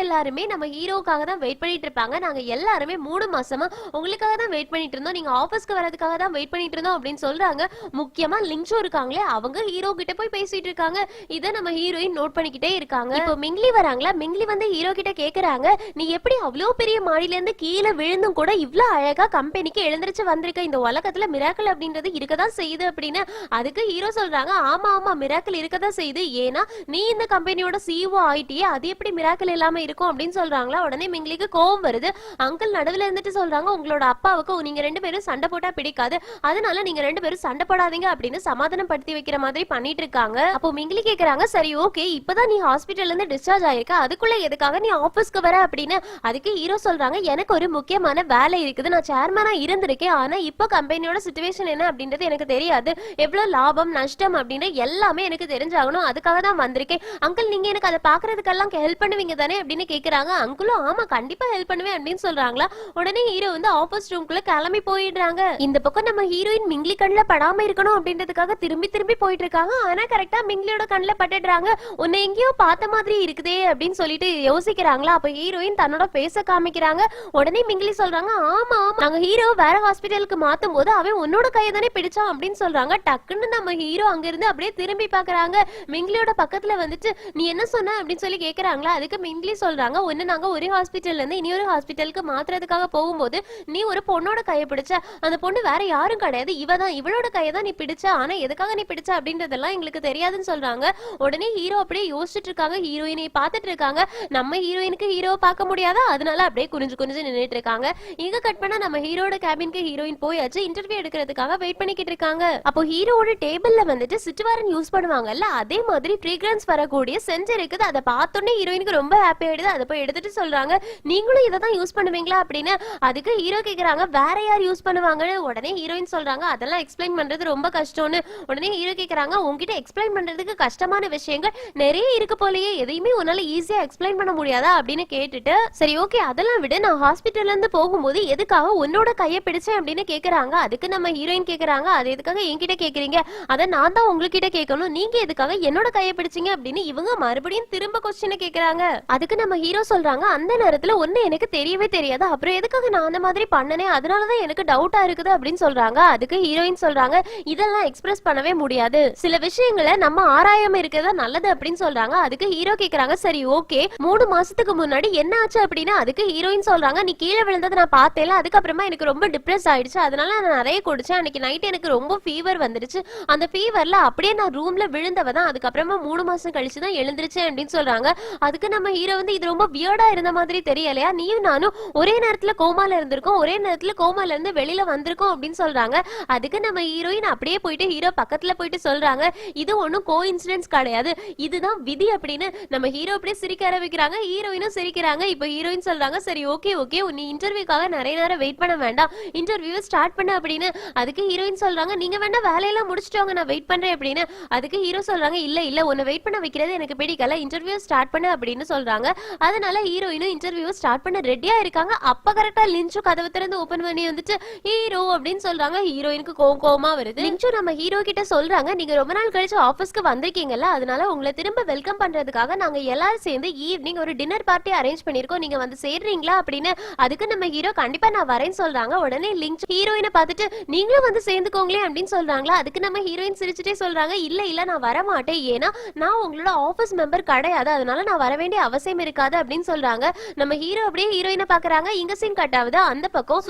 எல்லாருமே நம்ம ஹீரோவுக்காக தான் வெயிட் பண்ணிட்டு இருப்பாங்க. நாங்க எல்லாருமே 3 மாசமா உங்களுக்காக தான் வெயிட் பண்ணிட்டு இருந்தோம், நீங்க ஆபீஸ்க்கு வரதுக்காக தான் வெயிட் பண்ணிட்டு இருந்தோம் அப்படின்னு சொல்றாங்க. முக்கியமா லிங்ஷோ இருக்காங்களே, அவங்க ஹீரோ கிட்ட போய் பேசிட்டு இருக்காங்க. இத நம்ம ஹீரோயின் நோட் பண்ணிக்கிட்டே இருக்காங்க. இப்போ மிங்லி வராங்களா. மிங்லி வந்து ஹீரோ கிட்ட கேக்குறாங்க, நீ எப்படி அவ்வளவு பெரிய மாடியில இருந்து கீழே விழுந்தும் கூட இவ்வளவு அழகா கம்பெனிக்கு எழுந்திருச்சு வந்திருக்க, இந்த உலகத்துல மிராக்கிள் அப்படின்றது இருக்கதான் செய்யுது அப்படின்னு. அதுக்கு ஹீரோ சொல்றாங்க, ஆமா மிராக்கிள் இருக்கதான் செய்யுது, ஏன்னா நீ இந்த கம்பெனியோட சிஇஓ ஆயிட்டியே, அது எப்படி மிராக்கிள் இல்லாம இருக்கும் அப்படின்னு சொல்றாங்களா. உடனே மிங்லிக்கு கோவம் வருது. அங்கிள் நடுவுல இருந்துட்டு சொல்றாங்க, உங்களோட அப்பாவுக்கு நீங்க 2 பேரும் சண்டை போட்டா பிடிக்காது, அதனால நீங்க 2 பேரும் சண்டை போடாதீங்க அப்படின்னு சமாதானம் படுத்தி வைக்கிற மாதிரி பண்ணிட்டு இருக்காங்க. அப்போ மிங்லி கேக்குறாங்க, சரி ஓகே, இப்பதான் நீ ஹாஸ்பிட்டல்ல இருந்து டிஸ்சார்ஜ் ஆயிருக்க, அதுக்குள்ள எதுக்காக நீ ஆபீஸ்க்கு வர அப்படின்னு. அதுக்கு ஹீரோ சொல்றாங்க, எனக்கு ஒரு முக்கியமான வேலை இருக்குது, நான் சேர்மனா இருந்திருக்கேன், ஆனா இப்போ கம்பெனியோட சிச்சுவேஷன் என்ன அப்படின்றது எனக்கு தெரியாது, எவ்வளவு லாபம் நஷ்டம் அப்படின்னு எல்லாமே எனக்கு தெரிஞ்சாகணும், அதுக்காக தான் வந்திருக்கேன். அங்கிள் நீங்க எனக்கு அதை பாக்குறதுக்கெல்லாம் ஹெல்ப் பண்ணுவீங்க தானே அப்படின்னு கேக்குறாங்க. அங்கிளும் ஆமா கண்டிப்பா ஹெல்ப் பண்ணுவேன் அப்படின்னு சொல்றாங்களா. உடனே ஹீரோ வந்து ஆபீஸ் ரூம்குள்ள கிளம்பி போயிடுறாங்க. இந்த பக்கம் நம்ம ஹீரோயின் மிங்லி கண்ணுல படாம இருக்கணும் அப்படின்றதுக்காக திரும்பி போயிட்டு இருக்காங்க. ஆனா கரெக்டா மிங்லியோட கண்ணுல பட்டுடுறாங்க. உன்னை எங்கேயோ பார்த்த மாதிரி இருக்குதே அப்படின்னு சொல்லிட்டு யோசிக்கிறாங்களா. அப்ப ஹீரோயின் தன்னோட பேச காமிக்கிறாங்க. உடனே மிங்லி சொல்றாங்க, ஆமா நாங்க ஹீரோ வேற ஹாஸ்பிட்டலுக்கு மாத்தும் போது அவன் உன்னோட கையை தானே பிடிச்சான் அப்படின்னு சொல்றாங்க. டக்குன்னு நம்ம ஹீரோ அங்க இருந்து அப்படியே திரும்பி பாக்குறாங்க. மிங்லியோட பக்கத்துல வந்துட்டு நீ என்ன சொன்ன அப்படின்னு சொல்லி கேக்குறாங்களா. அதுக்கு மிங்லி சொல்றாங்க, ஒன்னு நாங்க ஒரு ஹாஸ்பிட்டல்ல இருந்து இன்னொரு ஹாஸ்பிட்டலுக்கு மாத்துறதுக்காக போகும்போது நீ ஒரு பொண்ணோட கையை பிடிச்ச, அந்த பொண்ணு வேற யாரும் கிடையாது, இவதான், இவளோட கையை தான் நீ பிடிச்ச, ஆனா எதுக்காக நீ பிடிச்ச அப்படின்றதெல்லாம் எங்களுக்கு தெரியாதுன்னு சொல்றாங்க. உடனே ஹீரோ அப்படியே யோசிச்சுட்டு இருக்காங்க, ஹீரோயினை பார்த்துட்டு இருக்காங்க. நம்ம ஹீரோயினுக்கு ஹீரோவை பார்க்க முடியாதா, அதனால அப்படியே குனிஞ்சு நின்னுட்டு இருக்காங்க. இங்க கட் பண்ணா நம்ம ஹீரோட கேபினுக்கு ஹீரோயின் போயாச்சு, இன்டர்வியூ எடுக்கிறதுக்காக வெயிட் பண்ணிக்கிட்டு இருக்காங்க. அப்போ ஹீரோட டேபிள்ல வந்துட்டு சிட்டுவாரன் யூஸ் பண்ணுவாங்கல்ல, அதே மாதிரி ஃப்ரேக்ரன்ஸ் வரக்கூடிய சென்ட் இருக்குது. அதை பார்த்தோன்னே ஹீரோயினுக்கு ரொம்ப ஹாப்பி ஆயிடுது. அதை போய் எடுத்துட்டு சொல்றாங்க, நீங்களும் இதை தான் யூஸ் பண்ணுவீங்களா அப்படின்னு. அதுக்கு ஹீரோ கேக்குறாங்க, கேக்குறாங்க வேற யார் யூஸ் பண்ணுவாங்கன்னு. உடனே ஹீரோயின் சொல்றாங்க அதெல்லாம் எக்ஸ்பிளைன் பண்றது ரொம்ப கஷ்டம்னு. உடனே ஹீரோ கேக்குறாங்க உங்ககிட்ட எக்ஸ்பிளைன் பண்றதுக்கு கஷ்டமான விஷயங்கள் நிறைய இருக்கு போலயே, எதையுமே உன்னால ஈஸியா எக்ஸ்பிளைன் பண்ண முடியாதா அப்படின்னு கேட்டுட்டு, சரி ஓகே அதெல்லாம் விட நான் ஹாஸ்பிட்டல்ல இருந்து போகும்போது எதுக்காக உன்னோட கையை பிடிச்சேன் அப்படின்னு கேக்குறாங்க. அதுக்கு நம்ம ஹீரோயின் கேக்குறாங்க அது எதுக்காக என்கிட்ட கேக்குறீங்க, அதை நான் தான் உங்ககிட்ட கேட்கணும், நீங்க எதுக்காக என்னோட கையை பிடிச்சீங்க அப்படின்னு இவங்க மறுபடியும் திரும்ப கொஸ்டின் கேக்குறாங்க. அதுக்கு நம்ம ஹீரோ சொல்றாங்க அந்த நேரத்துல ஒண்ணு எனக்கு தெரியவே தெரியாது, அப்புறம் எதுக்காக நான் அந்த மாதிரி பண்ணனே, அதனாலதான் எனக்கு டவுட்டா இருக்குது அப்படின்னு சொல்றாங்க. அதுக்கு ஹீரோயின் சொல்றாங்க இதெல்லாம் எக்ஸ்பிரஸ் பண்ணவே முடியாது, சில விஷயங்களை நம்ம ஆராயாம இருக்கிறதா நல்லது அப்படின்னு சொல்றாங்க. அதுக்கு ஹீரோ கேக்குறாங்க சரி ஓகே 3 மாசத்துக்கு முன்னாடி என்ன ஆச்சு அப்படின்னு. அதுக்கு ஹீரோயின் சொல்றாங்க நீ கீழே விழுந்தது நான் பார்த்தேல, அதுக்கப்புறமா எனக்கு ரொம்ப டிப்ரெஸ் ஆயிடுச்சு, அதனால நான் நிறைய குடிச்சேன், அன்னைக்கு நைட் எனக்கு ரொம்ப ஃபீவர் வந்துருச்சு, அந்த ஃபீவர்ல அப்படியே நான் ரூம்ல விழுந்தவதான், அதுக்கப்புறமா 3 மாசம் கழிச்சு தான் எழுந்திருச்சேன் அப்படின்னு சொல்றாங்க. அதுக்கு நம்ம ஹீரோ வந்து இது ரொம்ப வியர்டா இருந்த மாதிரி தெரியலையா, நீயும் நானும் ஒரே நேரத்துல கோமால இருந்திருக்கோம், ஒரே நேரத்துல கோமால இருந்து வெளியில வந்திருக்கோம் அப்படின்னு சொல்றாங்க. அதுக்கு நம்ம ஹீரோயின் அப்படியே போயிட்டு ஹீரோ பக்கத்துல போயிட்டு சொல்றாங்க இது ஒண்ணும் கோ இன்சிடென்ஸ் கிடையாது, இதுதான் விதி அப்படின்னு. நம்ம ஹீரோ அப்படியே சிரிக்க ஆரம்பிக்கிறாங்க, ஹீரோயினும் சிரிக்கிறாங்க. இப்போ ஹீரோயின் சொல்றாங்க சரி ஓகே ஓகே நீ இன்டர்வியூக்காக நிறைய நேரம் வெயிட் பண்ண வேண்டாம், இன்டர்வியூ ஸ்டார்ட் பண்ண அப்படின்னு. அதுக்கு ஹீரோயின் சொல்றாங்க நீங்க வேணா வேலையெல்லாம் முடிச்சிட்டவங்க நான் வெயிட் பண்றேன் அப்படின்னு. அதுக்கு ஹீரோ சொல்றாங்க இல்ல இல்ல உன்னை வெயிட் பண்ண வைக்கிறது எனக்கு பிடிக்கல, இன்டர்வியூ ஸ்டார்ட் பண்ண அப்படின்னு சொல்றாங்க. அதனால ஹீரோயினும் இன்டர்வியூ ஸ்டார்ட் பண்ண ரெடியா இருக்காங்க. அப்ப கரெக்டா லிஞ்சு கதவு திறந்து ஓபன் பண்ணி வந்துட்டு ஹீரோ அப்படின்னு சொல்றாங்க. ஹீரோயினுக்கு கோவமா வருது. லிஞ்சு நம்ம ஹீரோ கிட்ட சொல்றாங்க நீங்க ரொம்ப நாள் கழிச்சு ஆபீஸ்க்கு வந்திருக்கீங்கல்ல, அதனால உங்களை திரும்ப வெல்கம் பண்றதுக்காக நாங்க எல்லாரும் சேர்ந்து ஈவினிங் ஒரு டின்னர் பார்ட்டி அரேஞ்ச் பண்ணிருக்கோம், நீங்க வந்து சேர்றீங்களா அப்படின்னு. அதுக்கு நம்ம ஹீரோ கண்டிப்பா நான் வரேன்னு சொல்றாங்க. உடனே லிங்க் ஹீரோயினை பார்த்துட்டு நீங்களும் வந்து சேர்ந்துக்கோங்களே அப்படின்னு சொல்றாங்களா. அதுக்கு நம்ம ஹீரோயின் சிரிச்சுட்டே சொல்றாங்க இல்ல இல்ல நான் வர மாட்டேன், ஏன்னா நான் உங்களோட ஆபீஸ் மெம்பர் கிடையாது, அதனால நான் வர வேண்டிய அவசியம் இருக்காது அப்படின்னு சொல்றாங்க. நம்ம ஹீரோ அப்படியே ஹீரோயினை பாக்குறாங்க. இங்க சீன் கட் ஆகுது. அந்த பக்கம்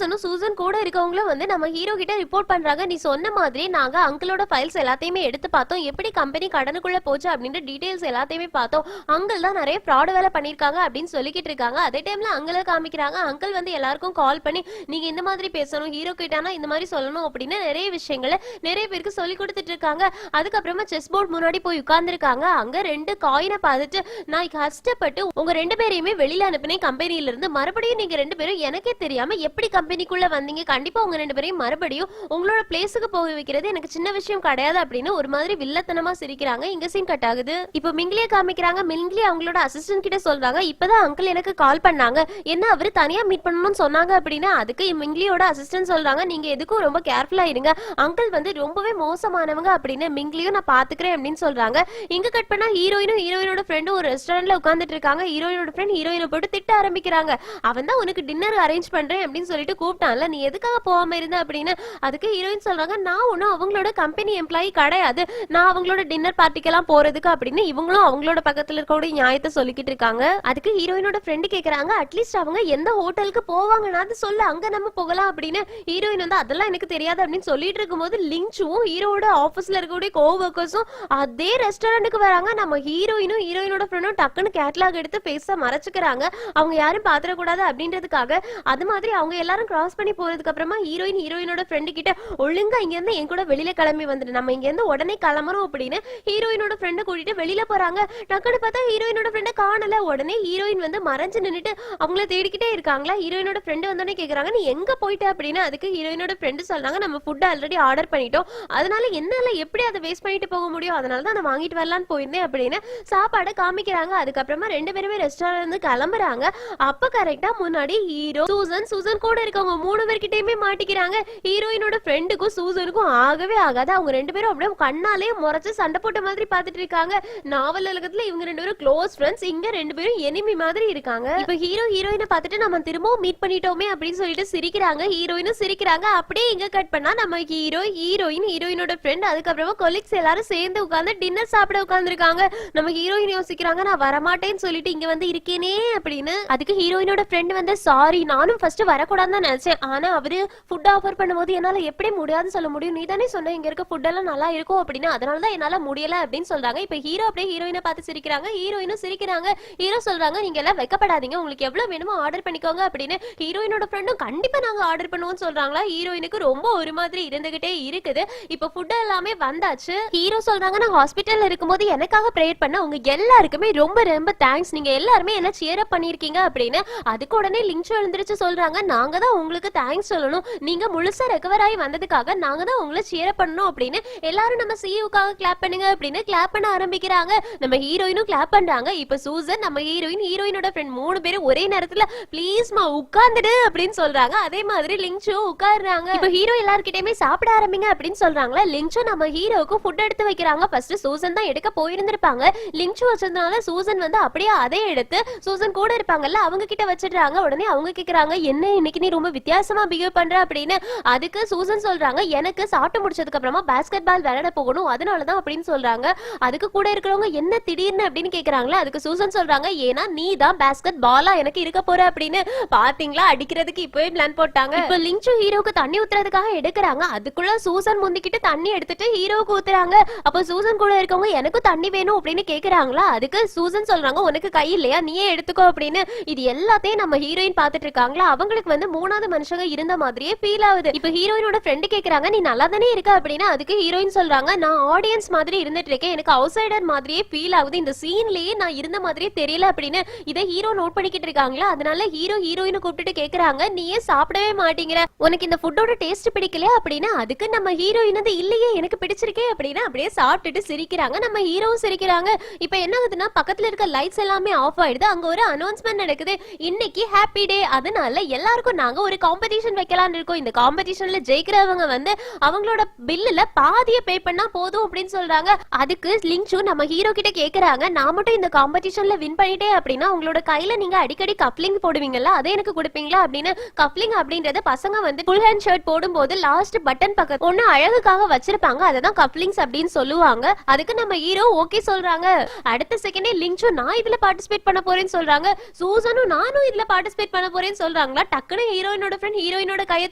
சூசன் கூட இருக்கவங்களும் வந்து நம்ம ஹீரோ கிட்ட ரிப்போர்ட் பண்றாங்க நீ சொன்ன மாதிரி நாங்க அங்கிளோட ஃபைல்ஸ் எல்லாத்தையுமே எடுத்து பார்த்தோம், எப்படி கம்பெனி கடனுக்குள்ள போச்சு அப்படின்ற டீடைல்ஸ் எல்லாத்தையுமே பார்த்தோம், அங்கிள் தான் நிறைய ஃப்ராட் வேலை பண்ணிருக்காங்க அப்படின்னு சொல்லிக்கிட்டு இருக்காங்க. அதே டைம்ல அங்கிள காமிக்கிறாங்க. அங்கிள் வந்து எல்லாருக்கும் கால் பண்ணி நீங்க இந்த மாதிரி பேசணும், ஹீரோ கிட்டானா இந்த மாதிரி சொல்லணும் அப்படின்னு நிறைய விஷயங்களை நிறைய பேருக்கு சொல்லி கொடுத்துட்டு இருக்காங்க. அதுக்கப்புறமா செஸ் போர்ட் முன்னாடி போய் உட்கார்ந்துருக்காங்க. அங்க 2 காயினை பார்த்துட்டு நான் கஷ்டப்பட்டு உங்க 2 பேரையுமே வெளியில அனுப்பினேன் கம்பெனில இருந்து, மறுபடியும் நீங்க 2 பேரும் எனக்கே தெரியாம எப்படி கம்பெனிக்குள்ள வந்தீங்க, கண்டிப்பா உங்க 2 பேரையும் மறுபடியும் உங்களோட பிளேஸுக்கு போக வைக்கிறது எனக்கு சின்ன விஷயம் கிடையாது அப்படின்னு ஒரு மாதிரி வில்லத்தனமா சிரிக்கிறாங்க. இங்க சீன் கட் ஆகுது. இப்போ மிங்லியை காமிக்கிறாங்க. மிங்லி அவங்களோட அசிஸ்டன்ட் கிட்ட சொல்றாங்க இப்பதான் அங்கிள் எனக்கு கால் பண்ணாங்க, என்ன அவரு தனியா மீட் பண்ணணும்னு சொன்னாங்க அப்படின்னு. அதுக்கு மிங்லியோட அசிஸ்டன்ட் சொல்றாங்க நீங்க எதுக்கும் ரொம்ப கேர்ஃபுல்லா இருங்க, அங்கிள் வந்து ரொம்பவே மோசமானவங்க அப்படின்னு. மிங்லியும் நான் பாத்துக்கிறேன் அப்படின்னு சொல்றாங்க. இங்க கட் பண்ணா ஹீரோயினும் ஹீரோயினோட ஃப்ரெண்டும் ஒரு ரெஸ்டாரண்ட்ல உட்கார்ந்துட்டு இருக்காங்க. ஹீரோயினோட ஃப்ரெண்ட் ஹீரோயினை போட்டு திட்ட ஆரம்பிக்கிறாங்க. அவன் தான் உனக்கு டின்னர் அரேஞ்ச் பண்றேன் அப்படின்னு சொல்லிட்டு கூப்பிட்டான்ல, நீ எதுக்காக போகாம இருந்த அப்படின்னு. அதுக்கு ஹீரோயின் சொல்றாங்க நான் ஒன்னும் அவங்களோட கம்பெனி எம்ப்ளாயி கிடையாது, நான் அவங்களோட டின்னர் பார்ட்டிக்கெல்லாம் போறதுக்கு அப்படின்னு. இவங்களும் அவங்களோட பக்கத்துல இருக்கக்கூடிய நியாயத்தை சொல்லிக்கிட்டு இருக்காங்க. அதுக்கு ஹீரோயினோட ஃப்ரெண்டு கேக்குறாங்க அட்லீஸ்ட் அவங்க எந்த ஹோட்டலுக்கு போவாங்கன்னா அது சொல்லு, அங்க நம்ம போகலாம் அப்படின்னு. ஹீரோயின் வந்து அதெல்லாம் எனக்கு தெரியாது அப்படின்னு சொல்லிட்டு இருக்கும்போது லிங்சுவும் ஹீரோட ஆபீஸ்ல இருக்கக்கூடிய கோவர்க்கர்ஸும் அதே ரெஸ்டாரண்ட்டுக்கு வராங்க. நம்ம ஹீரோயினும் ஹீரோயினோட ஃப்ரெண்டும் டக்குன்னு கேட்லாக் எடுத்து பேச மறைச்சுக்கிறாங்க, அவங்க யாரும் பாத்திரக்கூடாது அப்படின்றதுக்காக. அது மாதிரி அவங்க எல்லாரும் கிராஸ் பண்ணி போறதுக்கு அப்புறமா ஹீரோயின் ஹீரோயினோட ஃப்ரெண்டு கிட்ட ஒழுங்கா இங்க இருந்து என் கூட வெளியில கிளம்பி வந்துட்டு நம்ம இங்க இருந்து உடனே கிளம்புறோம் அப்படின்னு ஹீரோயினோட ஃப்ரெண்டை கூட்டிட்டு வெளியில போறாங்க. டக்குனு பார்த்தா ஹீரோயினோட ஃப்ரெண்டை காணல. உடனே ஹீரோயின் வந்து மறைஞ்சு நின்னுட்டு அவங்கள தேடிக்கிட்டே இருக்காங்களா. ஹீரோயினோட ஃப்ரெண்டு வந்தோடனே கேக்குறாங்க நீ எங்க போயிட்ட அப்படின்னு. அதுக்கு ஹீரோயினோட ஃப்ரெண்டு சொல்றாங்க நம்ம ஃபுட் ஆல்ரெடி ஆர்டர் பண்ணிட்டோம், அதனால என்னால எப்படி அதை வேஸ்ட் பண்ணிட்டு போக முடியும், அதனால தான் நான் வாங்கிட்டு வரலான்னு போயிருந்தேன் அப்படின்னு சாப்பாடை காமிக்கிறாங்க. அதுக்கப்புறமா 2 பேருமே ரெஸ்டாரண்ட் இருந்து கிளம்புறாங்க. அப்ப கரெக்டா முன்னாடி ஹீரோ சூசன் கூட இருக்கவங்க 3 பேர்கிட்டயுமே மாட்டிக்கிறாங்க. ஹீரோயினோட ஃப்ரெண்டுக்கும் சூசனுக்கும் ஆகவே ஆகாது. அவங்க 2 பேரும் அப்படியே கண்ணாலே முறைச்சு சண்டை போட்ட மாதிரி பாத்துட்டு இருக்காங்க. நாவல் உலகத்துல இவங்க 2 பேரும் க்ளோஸ் ஃப்ரெண்ட்ஸ், இங்க 2 பேரும் எனிமி மாதிரி இருக்காங்க. இப்ப ஹீரோ ஹீரோயினை பார்த்துட்டு நம்ம திரும்பவும் மீட் பண்ணிட்டோமே அப்படின்னு சொல்லிட்டு சிரிக்கிறாங்க. ஹீரோயினும் சிரிக்கிறாங்க. அப்படியே இங்க கட் பண்ணா நம்ம ஹீரோ ஹீரோயின் ஹீரோயினோட ஃப்ரெண்ட் அதுக்கப்புறமா கொலீக்ஸ் எல்லாரும் சேர்ந்து உட்கார்ந்து டின்னர் சாப்பிட உட்கார்ந்துருக்காங்க. நம்ம ஹீரோயின் யோசிக்கிறாங்க நான் வரமாட்டேன்னு சொல்லிட்டு இங்க வந்து இருக்கேனே அப்படின்னு. அதுக்கு ஹீரோயினோட ஃப்ரெண்ட் வந்து சாரி நானும் ஃபர்ஸ்ட் வரக்கூடாதுன்னு தான் நினைச்சேன், ஆனா அவரு ஃபுட் ஆஃபர் பண்ணும்போது என்னால எப்படி முடியாதுன்னு சொல்ல முடியும், நீ தானே சொன்ன இங்க இருக்க ஃபுட் எல்லாம் நல்லா இருக்கும் அப்படின்னு, அதனாலதான் என்னால முடியல அப்படின்னு சொல்றாங்க. இப்ப ஹீரோ அப்படியே ஹீரோயினை பார்த்து சிரிக்கிறாங்க. ஹீரோயினும் சிரிக்கிறாங்க. ஹீரோ சொல்றாங்க நீங்க எல்லாம் வைக்கப்படாதீங்க, உங்களுக்கு எவ்வளவு வேணுமோ ஆர்டர் பண்ணிக்கோங்க அப்படின்னு. ஹீரோயினோட ஃப்ரெண்டும் கண்டிப்பா நாங்க ஆர்டர் பண்ணுவோம்னு சொல்றாங்களா. ஹீரோயினுக்கு ரொம்ப ஒரு மாதிரி இருந்துகிட்டே இருக்குது. இப்ப ஃபுட் எல்லாமே வந்தாச்சு. ஹீரோ சொல்றாங்க நான் ஹாஸ்பிட்டல்ல இருக்கும்போது எனக்காக ப்ரேயர் பண்ண உங்க எல்லாருக்குமே ரொம்ப ரொம்ப தேங்க்ஸ், நீங்க எல்லாருமே என்ன சியர் அப் பண்ணிருக்கீங்க அப்படின்னு. அதுக்கு உடனே லிங்சு எழுந்திருச்சு சொல்றாங்க நாங்க நாங்க தான் உங்களுக்கு தேங்க்ஸ் சொல்லணும், நீங்க முழுசா ரெக்கவர் ஆகி வந்ததுக்காக நாங்க தான் உங்களை சேர் பண்ணணும் அப்படின்னு எல்லாரும் நம்ம சிஇஓக்காக கிளாப் பண்ணுங்க அப்படின்னு கிளாப் பண்ண ஆரம்பிக்கிறாங்க. நம்ம ஹீரோயினும் கிளாப் பண்றாங்க. இப்ப சூசன், நம்ம ஹீரோயினோட ஃப்ரெண்ட் 3 பேரும் ஒரே நேரத்துல ப்ளீஸ்மா உட்கார்ந்துடு அப்படின்னு சொல்றாங்க. அதே மாதிரி லிங்சு உட்கார்றாங்க. இப்ப ஹீரோ எல்லார்கிட்டயுமே சாப்பிட ஆரம்பிங்க அப்படின்னு சொல்றாங்களா. லிங்சு நம்ம ஹீரோவுக்கு ஃபுட் எடுத்து வைக்கிறாங்க. ஃபர்ஸ்ட் சூசன் தான் எடுக்க போயிருந்திருப்பாங்க. லிங்சு வச்சதுனால சூசன் வந்து அப்படியே அதை எடுத்து சூசன் கூட இருப்பாங்கல்ல அவங்க கிட்ட வச்சிடுறாங்க. உடனே அவங்க கேக்குறாங்க, என்ன இன்னைக்கு நீ ரொம்ப வித்தியாசமா பிஹேவ் பண்ற அப்படின்னு. அதுக்கு சூசன் சொல்றாங்க, எனக்கு சாப்பிட்டு முடிச்சதுக்கு அப்புறமா பாஸ்கெட் பால் விளையாட போகணும், அதனாலதான் அப்படின்னு சொல்றாங்க. அதுக்கு கூட இருக்கிறவங்க என்ன திடீர்னு அப்படின்னு கேக்குறாங்களா. அதுக்கு சூசன் சொல்றாங்க, ஏன்னா நீ தான் பாஸ்கெட் பாலா எனக்கு இருக்க போற அப்படின்னு. பாத்தீங்களா, அடிக்கிறதுக்கு இப்பவே பிளான் போட்டாங்க. இப்ப லிங்சு ஹீரோக்கு தண்ணி ஊத்துறதுக்காக எடுக்கிறாங்க. அதுக்குள்ள சூசன் முந்திக்கிட்டு தண்ணி எடுத்துட்டு ஹீரோவுக்கு ஊத்துறாங்க. அப்ப சூசன் கூட இருக்கவங்க எனக்கும் தண்ணி வேணும் அப்படின்னு கேக்குறாங்களா. அதுக்கு சூசன் சொல்றாங்க, உனக்கு கை இல்லையா, நீயே எடுத்துக்கோ அப்படின்னு. இது எல்லாத்தையும் நம்ம ஹீரோயின் பாத்துட்டு இருக்காங்களா. அவங்களுக்கு வந்து 3வது மனுஷங்க இருந்த மாதிரியே ஃபீல் ஆகுது. இப்ப ஹீரோயினோட ஃப்ரெண்ட் கேக்குறாங்க, நீ நல்லா தானே இருக்க அப்படின்னு. அதுக்கு ஹீரோயின் சொல்றாங்க, நான் ஆடியன்ஸ் மாதிரி இருந்துட்டு இருக்கேன், எனக்கு அவுட்சைடர் மாதிரியே ஃபீல் ஆகுது, இந்த சீன்லயே நான் இருந்த மாதிரியே தெரியல அப்படின்னு. இதை ஹீரோ நோட் பண்ணிக்கிட்டு இருக்காங்களா. அதனால ஹீரோயினை கூப்பிட்டு கேக்குறாங்க, நீ ஏன் சாப்பிடவே மாட்டேங்கிற, உனக்கு இந்த ஃபுட்டோட டேஸ்ட் பிடிக்கலையா அப்படின்னு. அதுக்கு நம்ம ஹீரோயின் வந்து இல்லையே எனக்கு பிடிச்சிருக்கே அப்படின்னு அப்படியே சாப்பிட்டுட்டு சிரிக்கிறாங்க. நம்ம ஹீரோவும் சிரிக்கிறாங்க. இப்ப என்ன ஆகுதுன்னா, பக்கத்துல இருக்க லைட்ஸ் எல்லாமே ஆஃப் ஆயிடுது. அங்க ஒரு அனௌன்ஸ்மெண்ட் நடக்குது, இன்னைக்கு ஹாப்பி டே, அதனால எல்லாருக்கும் நாங்க ஒரு காம்படிஷன் வைக்கலாம்னு இருக்கோம். இந்த காம்படிஷன்ல ஜெயிக்கிறவங்க வந்து அவங்களோட பில்லுல பாதிய பே பண்ணா போதும் அப்படின்னு சொல்றாங்க. அதுக்கு லிங்சு நம்ம ஹீரோ கிட்ட கேக்குறாங்க, நான் மட்டும் இந்த காம்படிஷன்ல வின் பண்ணிட்டேன் அப்படின்னா உங்களோட கையில நீங்க அடிக்கடி கப்ளிங் போடுவீங்கல்ல, அதை எனக்கு கொடுப்பீங்களா அப்படின்னு. கப்ளிங் அப்படின்றது பசங்க வந்து ஃபுல் ஹேண்ட் ஷர்ட் போடும்போது லாஸ்ட் பட்டன் பக்கத்து ஒண்ணு அழகுக்காக வச்சிருப்பாங்க, அததான் கப்ளிங்ஸ் அப்படின்னு சொல்லுவாங்க. அதுக்கு நம்ம ஹீரோ ஓகே சொல்றாங்க. அடுத்த செகண்டே லிங்சு நான் இதுல பார்ட்டிசிபேட் பண்ண போறேன்னு சொல்றாங்க. சூசனும் நானும் இதுல பார்ட்டிசிபேட் பண்ண போறேன்னு சொல்றாங்களா. டக்குனு ஹீரோயினோட ஃப்ரெண்ட் ஹீரோயினோட கையை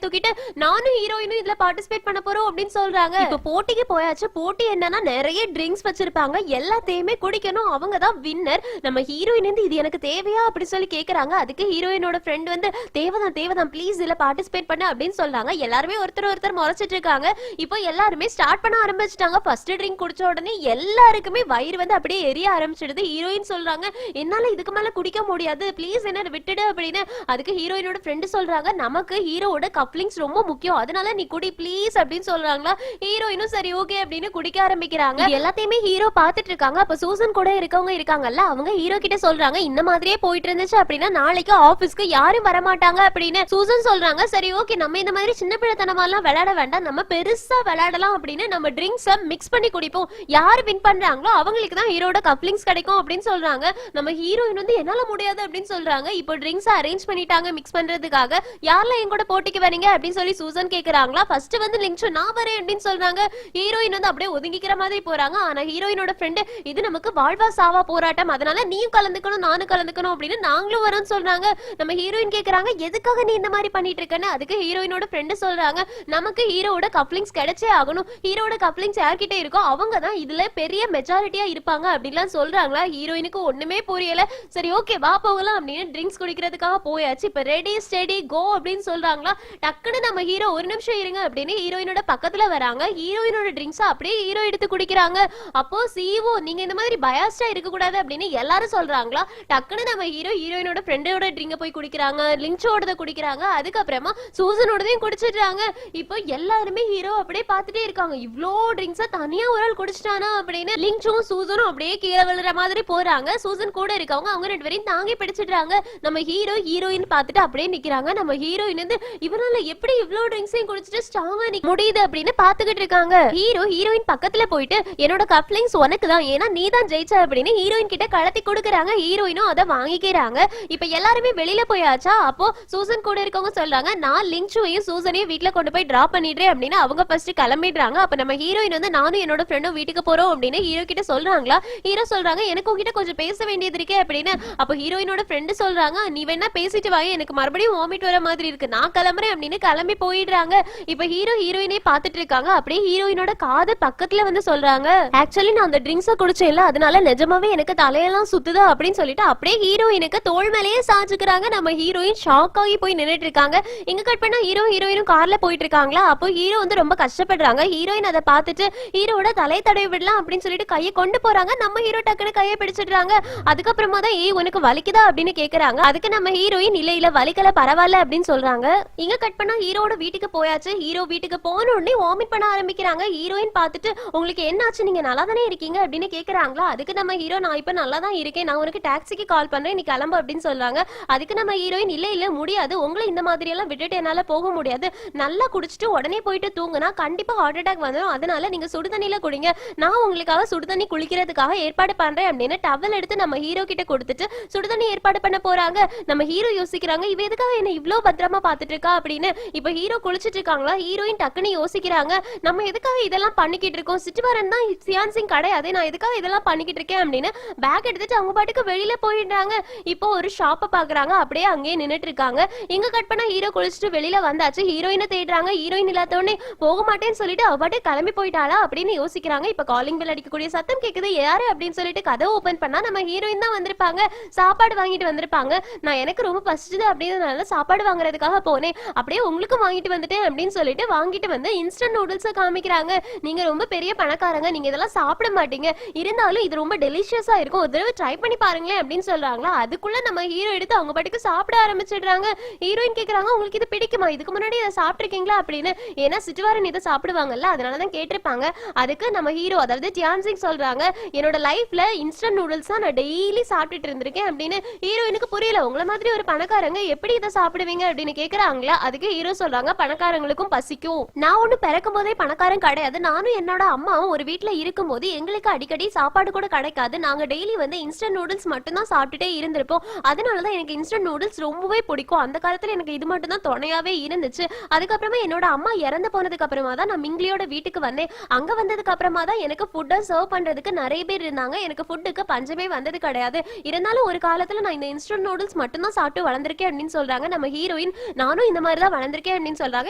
தூக்கிட்டு நானும் ஹீரோயினும் இதுல பார்ட்டிசிபேட் பண்ண போறோம் அப்படின்னு சொல்றாங்க. இப்ப போட்டிக்கு போயாச்சு. போட்டி என்னன்னா, நிறைய ட்ரிங்க்ஸ் வச்சிருப்பாங்க, எல்லாத்தையுமே குடிக்கணும், அவங்க தான் வின்னர். நம்ம ஹீரோயின் வந்து இது எனக்கு தேவையா அப்படி சொல்லி கேக்குறாங்க. அதுக்கு ஹீரோயினோட ஃப்ரெண்ட் வந்து தேவைதான் ப்ளீஸ் இதுல பார்ட்டிசிபேட் பண்ண அப்படின்னு சொல்றாங்க. எல்லாருமே ஒருத்தர் முறைச்சிட்டு இருக்காங்க. இப்போ எல்லாருமே ஸ்டார்ட் பண்ண ஆரம்பிச்சிட்டாங்க. ஃபர்ஸ்ட் ட்ரிங்க் குடிச்ச உடனே எல்லாருக்குமே வயிறு வந்து அப்படியே எரிய ஆரம்பிச்சிடுது. ஹீரோயின் சொல்றாங்க, என்னால இதுக்கு மேல குடிக்க முடியாது, ப்ளீஸ் என்ன விட்டுடு அப்படின்னு. அதுக்கு ஹீரோயினோட ஃப்ரெண்ட் சொல்றாங்க, நமக்கு ஹீரோவோட கப்ளிங்ஸ் ரொம்ப முக்கியம், அதனால நீ குடி ப்ளீஸ் அப்படின்னு சொல்றாங்களா. ஹீரோயினும் சரி ஓகே அப்படின்னு குடிக்க ஆரம்பிக்கிறாங்க. எல்லாத்தையுமே ஹீரோ பாத்துட்டு இருக்காங்க. அப்ப சூசன் கூட இருக்கவங்க இருக்காங்கல்ல, அவங்க ஹீரோ கிட்ட சொல்றாங்க, இந்த மாதிரியே போயிட்டு இருந்துச்சு அப்படின்னா நாளைக்கு ஆபீஸ்க்கு யாரும் வரமாட்டாங்க அப்படின்னு. சூசன் சொல்றாங்க, சரி ஓகே நம்ம இந்த மாதிரி சின்ன பிள்ளைத்தனமாலாம் விளையாட வேண்டாம், நம்ம பெருசா விளையாடலாம் அப்படின்னு நம்ம ட்ரிங்க்ஸை மிக்ஸ் பண்ணி குடிப்போம், யாரு வின் பண்றாங்களோ அவங்களுக்கு தான் ஹீரோட கப்ளிங்ஸ் கிடைக்கும் அப்படின்னு சொல்றாங்க. நம்ம ஹீரோயின் வந்து என்னால முடியாது அப்படின்னு சொல்றாங்க. இப்போ ட்ரிங்க்ஸ் அரேஞ்ச் பண்ணிட்டாங்க மிக்ஸ் பண்றதுக்காக. யாரெல்லாம் என் கூட போட்டிக்கு வரீங்க அப்படின்னு சொல்லி சூசன் கேக்குறாங்களா. ஃபர்ஸ்ட் வந்து லிங்சு நான் வரேன் அப்படின்னு சொல்றாங்க. ஹீரோயின் வந்து அப்படியே ஒதுங்கிக்கிற மாதிரி போறாங்க. ஆனா ஹீரோயினோட ஃப்ரெண்ட், இது நமக்கு வாழ்வா சாவா போராட்டம், அதனால நீயும் கலந்துக்கணும் நானும் கலந்துக்கணும் அப்படின்னு நாங்களும் வரோம்னு சொல்றாங்க. நம்ம ஹீரோயின் கேக்குறாங்க, எதுக்காக நீ இந்த மாதிரி பண்ணிட்டு இருக்கன்னு. அதுக்கு ஹீரோயினோட ஃப்ரெண்ட் சொல்றாங்க, நமக்கு ஹீரோட கப்ளிங்ஸ் கிடைச்சே ஆகணும், ஹீரோட கப்ளிங்ஸ் யார்கிட்ட இருக்கோ அவங்க தான் இதுல பெரிய மெஜாரிட்டியா இருப்பாங்க அப்படின்லாம் சொல்றாங்களா. ஹீரோயினுக்கு ஒண்ணுமே புரியல. சரி ஓகே வா போகலாம் அப்படின்னு ட்ரிங்க்ஸ் குடிக்கிறதுக்காக போயாச்சு. இப்ப ரெடி ஸ்டெடி கோ அப்படின்னு சொல்றாங்களா. டக்குன்னு நம்ம ஹீரோ ஒரு நிமிஷம் இருங்க அப்படின்னு ஹீரோயினோட பக்கத்துல வராங்க. ஹீரோயினோட ட்ரிங்க்ஸ் அப்படியே ஹீரோ எடுத்து குடிக்கிறாங்க. அப்போ சிஓ நீங்க இந்த மாதிரி பயாஸ்டா இருக்க கூடாது அப்படின்னு எல்லாரும் சொல்றாங்களா. டக்குன்னு நம்ம ஹீரோயினோட ஃப்ரெண்டோட ட்ரிங்க போய் குடிக்கிறாங்க, லிங்சோடத குடிக்கிறாங்க, அதுக்கப்புறமா சூசனோடதையும் குடிச்சிடுறாங்க. இப்போ எல்லாருமே ஹீரோ அப்படியே பார்த்துட்டே இருக்காங்க, இவ்ளோ ட்ரிங்க்ஸா தனியா ஒரு ஆள் குடிச்சிட்டானா அப்படின்னு. லிங்சும் சூசனும் அப்படியே கீழே விழுற மாதிரி போறாங்க. சூசன் கூட இருக்கவங்க அவங்க 2 பேரையும் தாங்கி பிடிச்சிடுறாங்க. நம்ம ஹீரோயின் பார்த்துட்டு அப்படியே நிக்கிறாங்க. நம்ம ஹீரோயின் வந்து இவனால எப்படி இவ்ளோ ட்ரிங்க்ஸையும் குடிச்சிட்டு ஸ்ட்ராங்கா நிக்க முடியுது அப்படின்னு பாத்துக்கிட்டு இருக்காங்க. ஹீரோயின் பக்கத்துல போயிட்டு என்னோட கப்ளிங்ஸ் உனக்கு தான், ஏன்னா நீ தான் ஜெயிச்ச அப்படின்னு ஹீரோயின் கிட்ட கலத்தி கொடுக்குறாங்க. ஹீரோயினும் அதை வாங்கிக்கிறாங்க. இப்ப எல்லாருமே வெளியில போயாச்சா. அப்போ சூசன் கூட இருக்கவங்க சொல்றாங்க, நான் லிங்சுவையும் சூசனையும் வீட்டுல கொண்டு போய் டிராப் பண்ணிடுறேன் அப்படின்னு அவங்க ஃபர்ஸ்ட் கிளம்பிடுறாங்க. அப்ப நம்ம ஹீரோயின் வந்து நானும் என்னோட ஃப்ரெண்டும் வீட்டுக்கு போறோம் அப்படின்னு ஹீரோ கிட்ட சொல்றாங்களா. ஹீரோ சொல்றாங்க, எனக்கு உங்ககிட்ட கொஞ்சம் பேச வேண்டியது இருக்கே அப்படின்னு. அப்ப ஹீரோயினோட ஃப்ரெண்ட் சொல்றாங்க, நீ வேணா பேசிட்டு வாங்க, எனக்கு மறுபடியும் வாமிட் வர மாதிரி இருக்கு, நான் கிளம்புறேன் அப்படின்னு கிளம்பி போயிடுறாங்க. இப்ப ஹீரோயினே பாத்துட்டு இருக்காங்க. அப்படியே ஹீரோயினோட காது பக்கத்துல வந்து சொல்றாங்க, ஆக்சுவலி நான் அந்த ட்ரிங்க்ஸை குடிச்சேன்ல அதனால நிஜமாவே எனக்கு தலையெல்லாம் சுத்துது அப்படின்னு சொல்லிட்டு அப்படியே ஹீரோயினுக்கு தோள் மேலேயே சாஞ்சுக்கிறாங்க. நம்ம ஹீரோயின் ஷாக் ஆகி போய் நின்னுட்டு இருக்காங்க. இங்க கட் பண்ணா ஹீரோயினும் கார்ல போயிட்டு இருக்காங்களா. அப்போ ஹீரோ வந்து ரொம்ப கஷ்டப்படுறாங்க. ஹீரோயின் அதை பார்த்துட்டு ஹீரோட தலை தடவி விடலாம் அப்படின்னு சொல்லிட்டு கையை கொண்டு போறாங்க. நம்ம ஹீரோ டக்குன்னு கையை பிடிச்சிடுறாங்க. அதுக்கப்புறமா தான் உனக்கு வலிக்குதா அப்படின்னு கேக்குறாங்க. அதுக்கு நம்ம ஹீரோயின் இல்ல வலிக்கல பரவாயில்ல போகல அப்படின்னு சொல்றாங்க. இங்க கட் பண்ணா ஹீரோட வீட்டுக்கு போயாச்சு. ஹீரோ வீட்டுக்கு போன உடனே வாமிட் பண்ண ஆரம்பிக்கிறாங்க. ஹீரோயின் பார்த்துட்டு உங்களுக்கு என்னாச்சு, நீங்க நல்லா தானே இருக்கீங்க அப்படின்னு கேக்குறாங்களா. அதுக்கு நம்ம ஹீரோ நான் இப்ப நல்லா தான் இருக்கேன், நான் உனக்கு டாக்ஸிக்கு கால் பண்றேன், நீ கிளம்பு அப்படின்னு சொல்றாங்க. அதுக்கு நம்ம ஹீரோயின் இல்ல இல்ல முடியாது, உங்களை இந்த மாதிரி எல்லாம் விட்டுட்டு என்னால போக முடியாது, நல்லா குடிச்சிட்டு உடனே போயிட்டு தூங்குனா கண்டிப்பா ஹார்ட் அட்டாக் வந்துடும், அதனால நீங்க சுடு தண்ணியில குடிங்க, நான் உங்களுக்காக சுடு தண்ணி குளிக்கிறதுக்காக ஏற்பாடு பண்றேன் அப்படின்னு டவல் எடுத்து நம்ம ஹீரோ கிட்ட கொடுத்துட்டு சுடு தண்ணி ஏற்பாடு பண்ண போறாங்க. நம்ம ஹீரோ யோசிக்கிறாங்க இவ எதுக்காக என்ன இவ்வளவு பத்திரமா பாத்துட்டு இருக்கா அப்படின்னு. இப்ப ஹீரோ குளிச்சிட்டு இருக்காங்களா, ஹீரோயின் டக்குன்னு யோசிக்கிறாங்க நம்ம எதுக்காக இதெல்லாம் பண்ணிக்கிட்டு இருக்கோம், சிச்சுவாரன் தான் சியான்சிங் கிடையாது, நான் எதுக்காக இதெல்லாம் பண்ணிக்கிட்டு இருக்கேன் அப்படின்னு பேக் எடுத்துட்டு அவங்க பாட்டுக்கு வெளியில போயிடுறாங்க. இப்போ ஒரு ஷாப்பை பாக்குறாங்க, அப்படியே அங்கேயே நின்னுட்டு இருக்காங்க. இங்க கட் பண்ணா ஹீரோ குளிச்சுட்டு வெளியில வந்தாச்சு. ஹீரோயினை தேடுறாங்க, ஹீரோயின் இல்லாத உடனே போக மாட்டேன்னு சொல்லிட்டு அவ பாட்டு கிளம்பி போயிட்டாளா அப்படின்னு யோசிக்கிறாங்க. இப்ப காலிங் பெல் அடிக்கக்கூடிய சத்தம் கேக்குது, யாரு அப்படின்னு சொல்லிட்டு கதை ஓபன் பண்ணா நம்ம ஹீரோயின் தான் வந்திருப்பாங்க. சாப்பாடு வாங்கிட்டு வந்திருப்பாங்க. நான் எனக்கு ரொம்ப பசிச்சுது அப்படின்றதுனால சாப்பாடு வாங்குறதுக்காக போனேன், அப்படியே உங்களுக்கும் வாங்கிட்டு வந்துட்டேன் அப்படின்னு சொல்லிட்டு வாங்கிட்டு வந்து இன்ஸ்டன்ட் நூடுல்ஸை காமிக்கிறாங்க. நீங்க ரொம்ப பெரிய பணக்காரங்க, நீங்க இதெல்லாம் சாப்பிட மாட்டீங்க, இருந்தாலும் இது ரொம்ப டெலிஷியஸா இருக்கும், ஒரு தடவை ட்ரை பண்ணி பாருங்களேன் அப்படின்னு சொல்றாங்களா. அதுக்குள்ள நம்ம ஹீரோ எடுத்து அவங்க பாட்டுக்கு சாப்பிட ஆரம்பிச்சிடுறாங்க. ஹீரோயின் கேக்குறாங்க உங்களுக்கு இது பிடிக்குமா, இதுக்கு முன்னாடி இதை சாப்பிட்டிருக்கீங்களா அப்படின்னு. ஏன்னா சிச்சுவாரன் இதை சாப்பிடுவாங்கல்ல, அதனாலதான் கேட்டிருப்பாங்க. அதுக்கு நம்ம ஹீரோ அதாவது டியான்சிங் சொல்றாங்க என்னோட லைஃப்ல இன்ஸ்டன்ட் நூடுல்ஸ் தான் நான் டெய்லி சாப்பிட்டுட்டு இருந்திருக்கேன் அப்படின்னு. ஹீரோயினுக்கு புரியல, உங்களை மாதிரி ஒரு பணக்காரங்க எப்படி இதை சாப்பிடுவீங்க அப்படின்னு கேக்குறாங்களா. அதுக்கு ஹீரோ சொல்றாங்க பணக்காரங்களுக்கும் பசிக்கும், நான் ஒண்ணு பிறக்கும் போதே பணக்காரன் கிடையாது, நானும் என்னோட அம்மாவும் ஒரு வீட்டுல இருக்கும் போது எங்களுக்கு அடிக்கடி சாப்பாடு கூட கிடைக்காது, நாங்க டெய்லி வந்து இன்ஸ்டன்ட் நூடுல்ஸ் மட்டும் தான் சாப்பிட்டுட்டே இருந்திருப்போம், அதனாலதான் எனக்கு இன்ஸ்டன்ட் நூடுல்ஸ் ரொம்பவே பிடிக்கும், அந்த காலத்துல எனக்கு இது மட்டும் தான் துணையாவே இருந்துச்சு. அதுக்கப்புறமா என்னோட அம்மா இறந்து போனதுக்கு அப்புறமா தான் நான் மிங்கிலியோட வீட்டுக்கு வந்தேன், அங்க வந்ததுக்கு அப்புறமா தான் எனக்கு ஃபுட்டை சர்வ் பண்றதுக்கு நிறைய பேர் இருந்தாங்க, எனக்கு ஃபுட்டுக்கு பஞ்சமே வந்தது கிடையாது, இருந்தாலும் ஒரு காலத்துல நான் இந்த இன்ஸ்டன்ட் நூடுல்ஸ் மட்டும் தான் சாப்பிட்டு வளர்ந்திருக்கேன் அப்படின்னு சொல்றாங்க. நம்ம ஹீரோயின் நானும் இந்த மாதிரி தான் வளர்ந்திருக்கேன் அப்படின்னு சொல்றாங்க.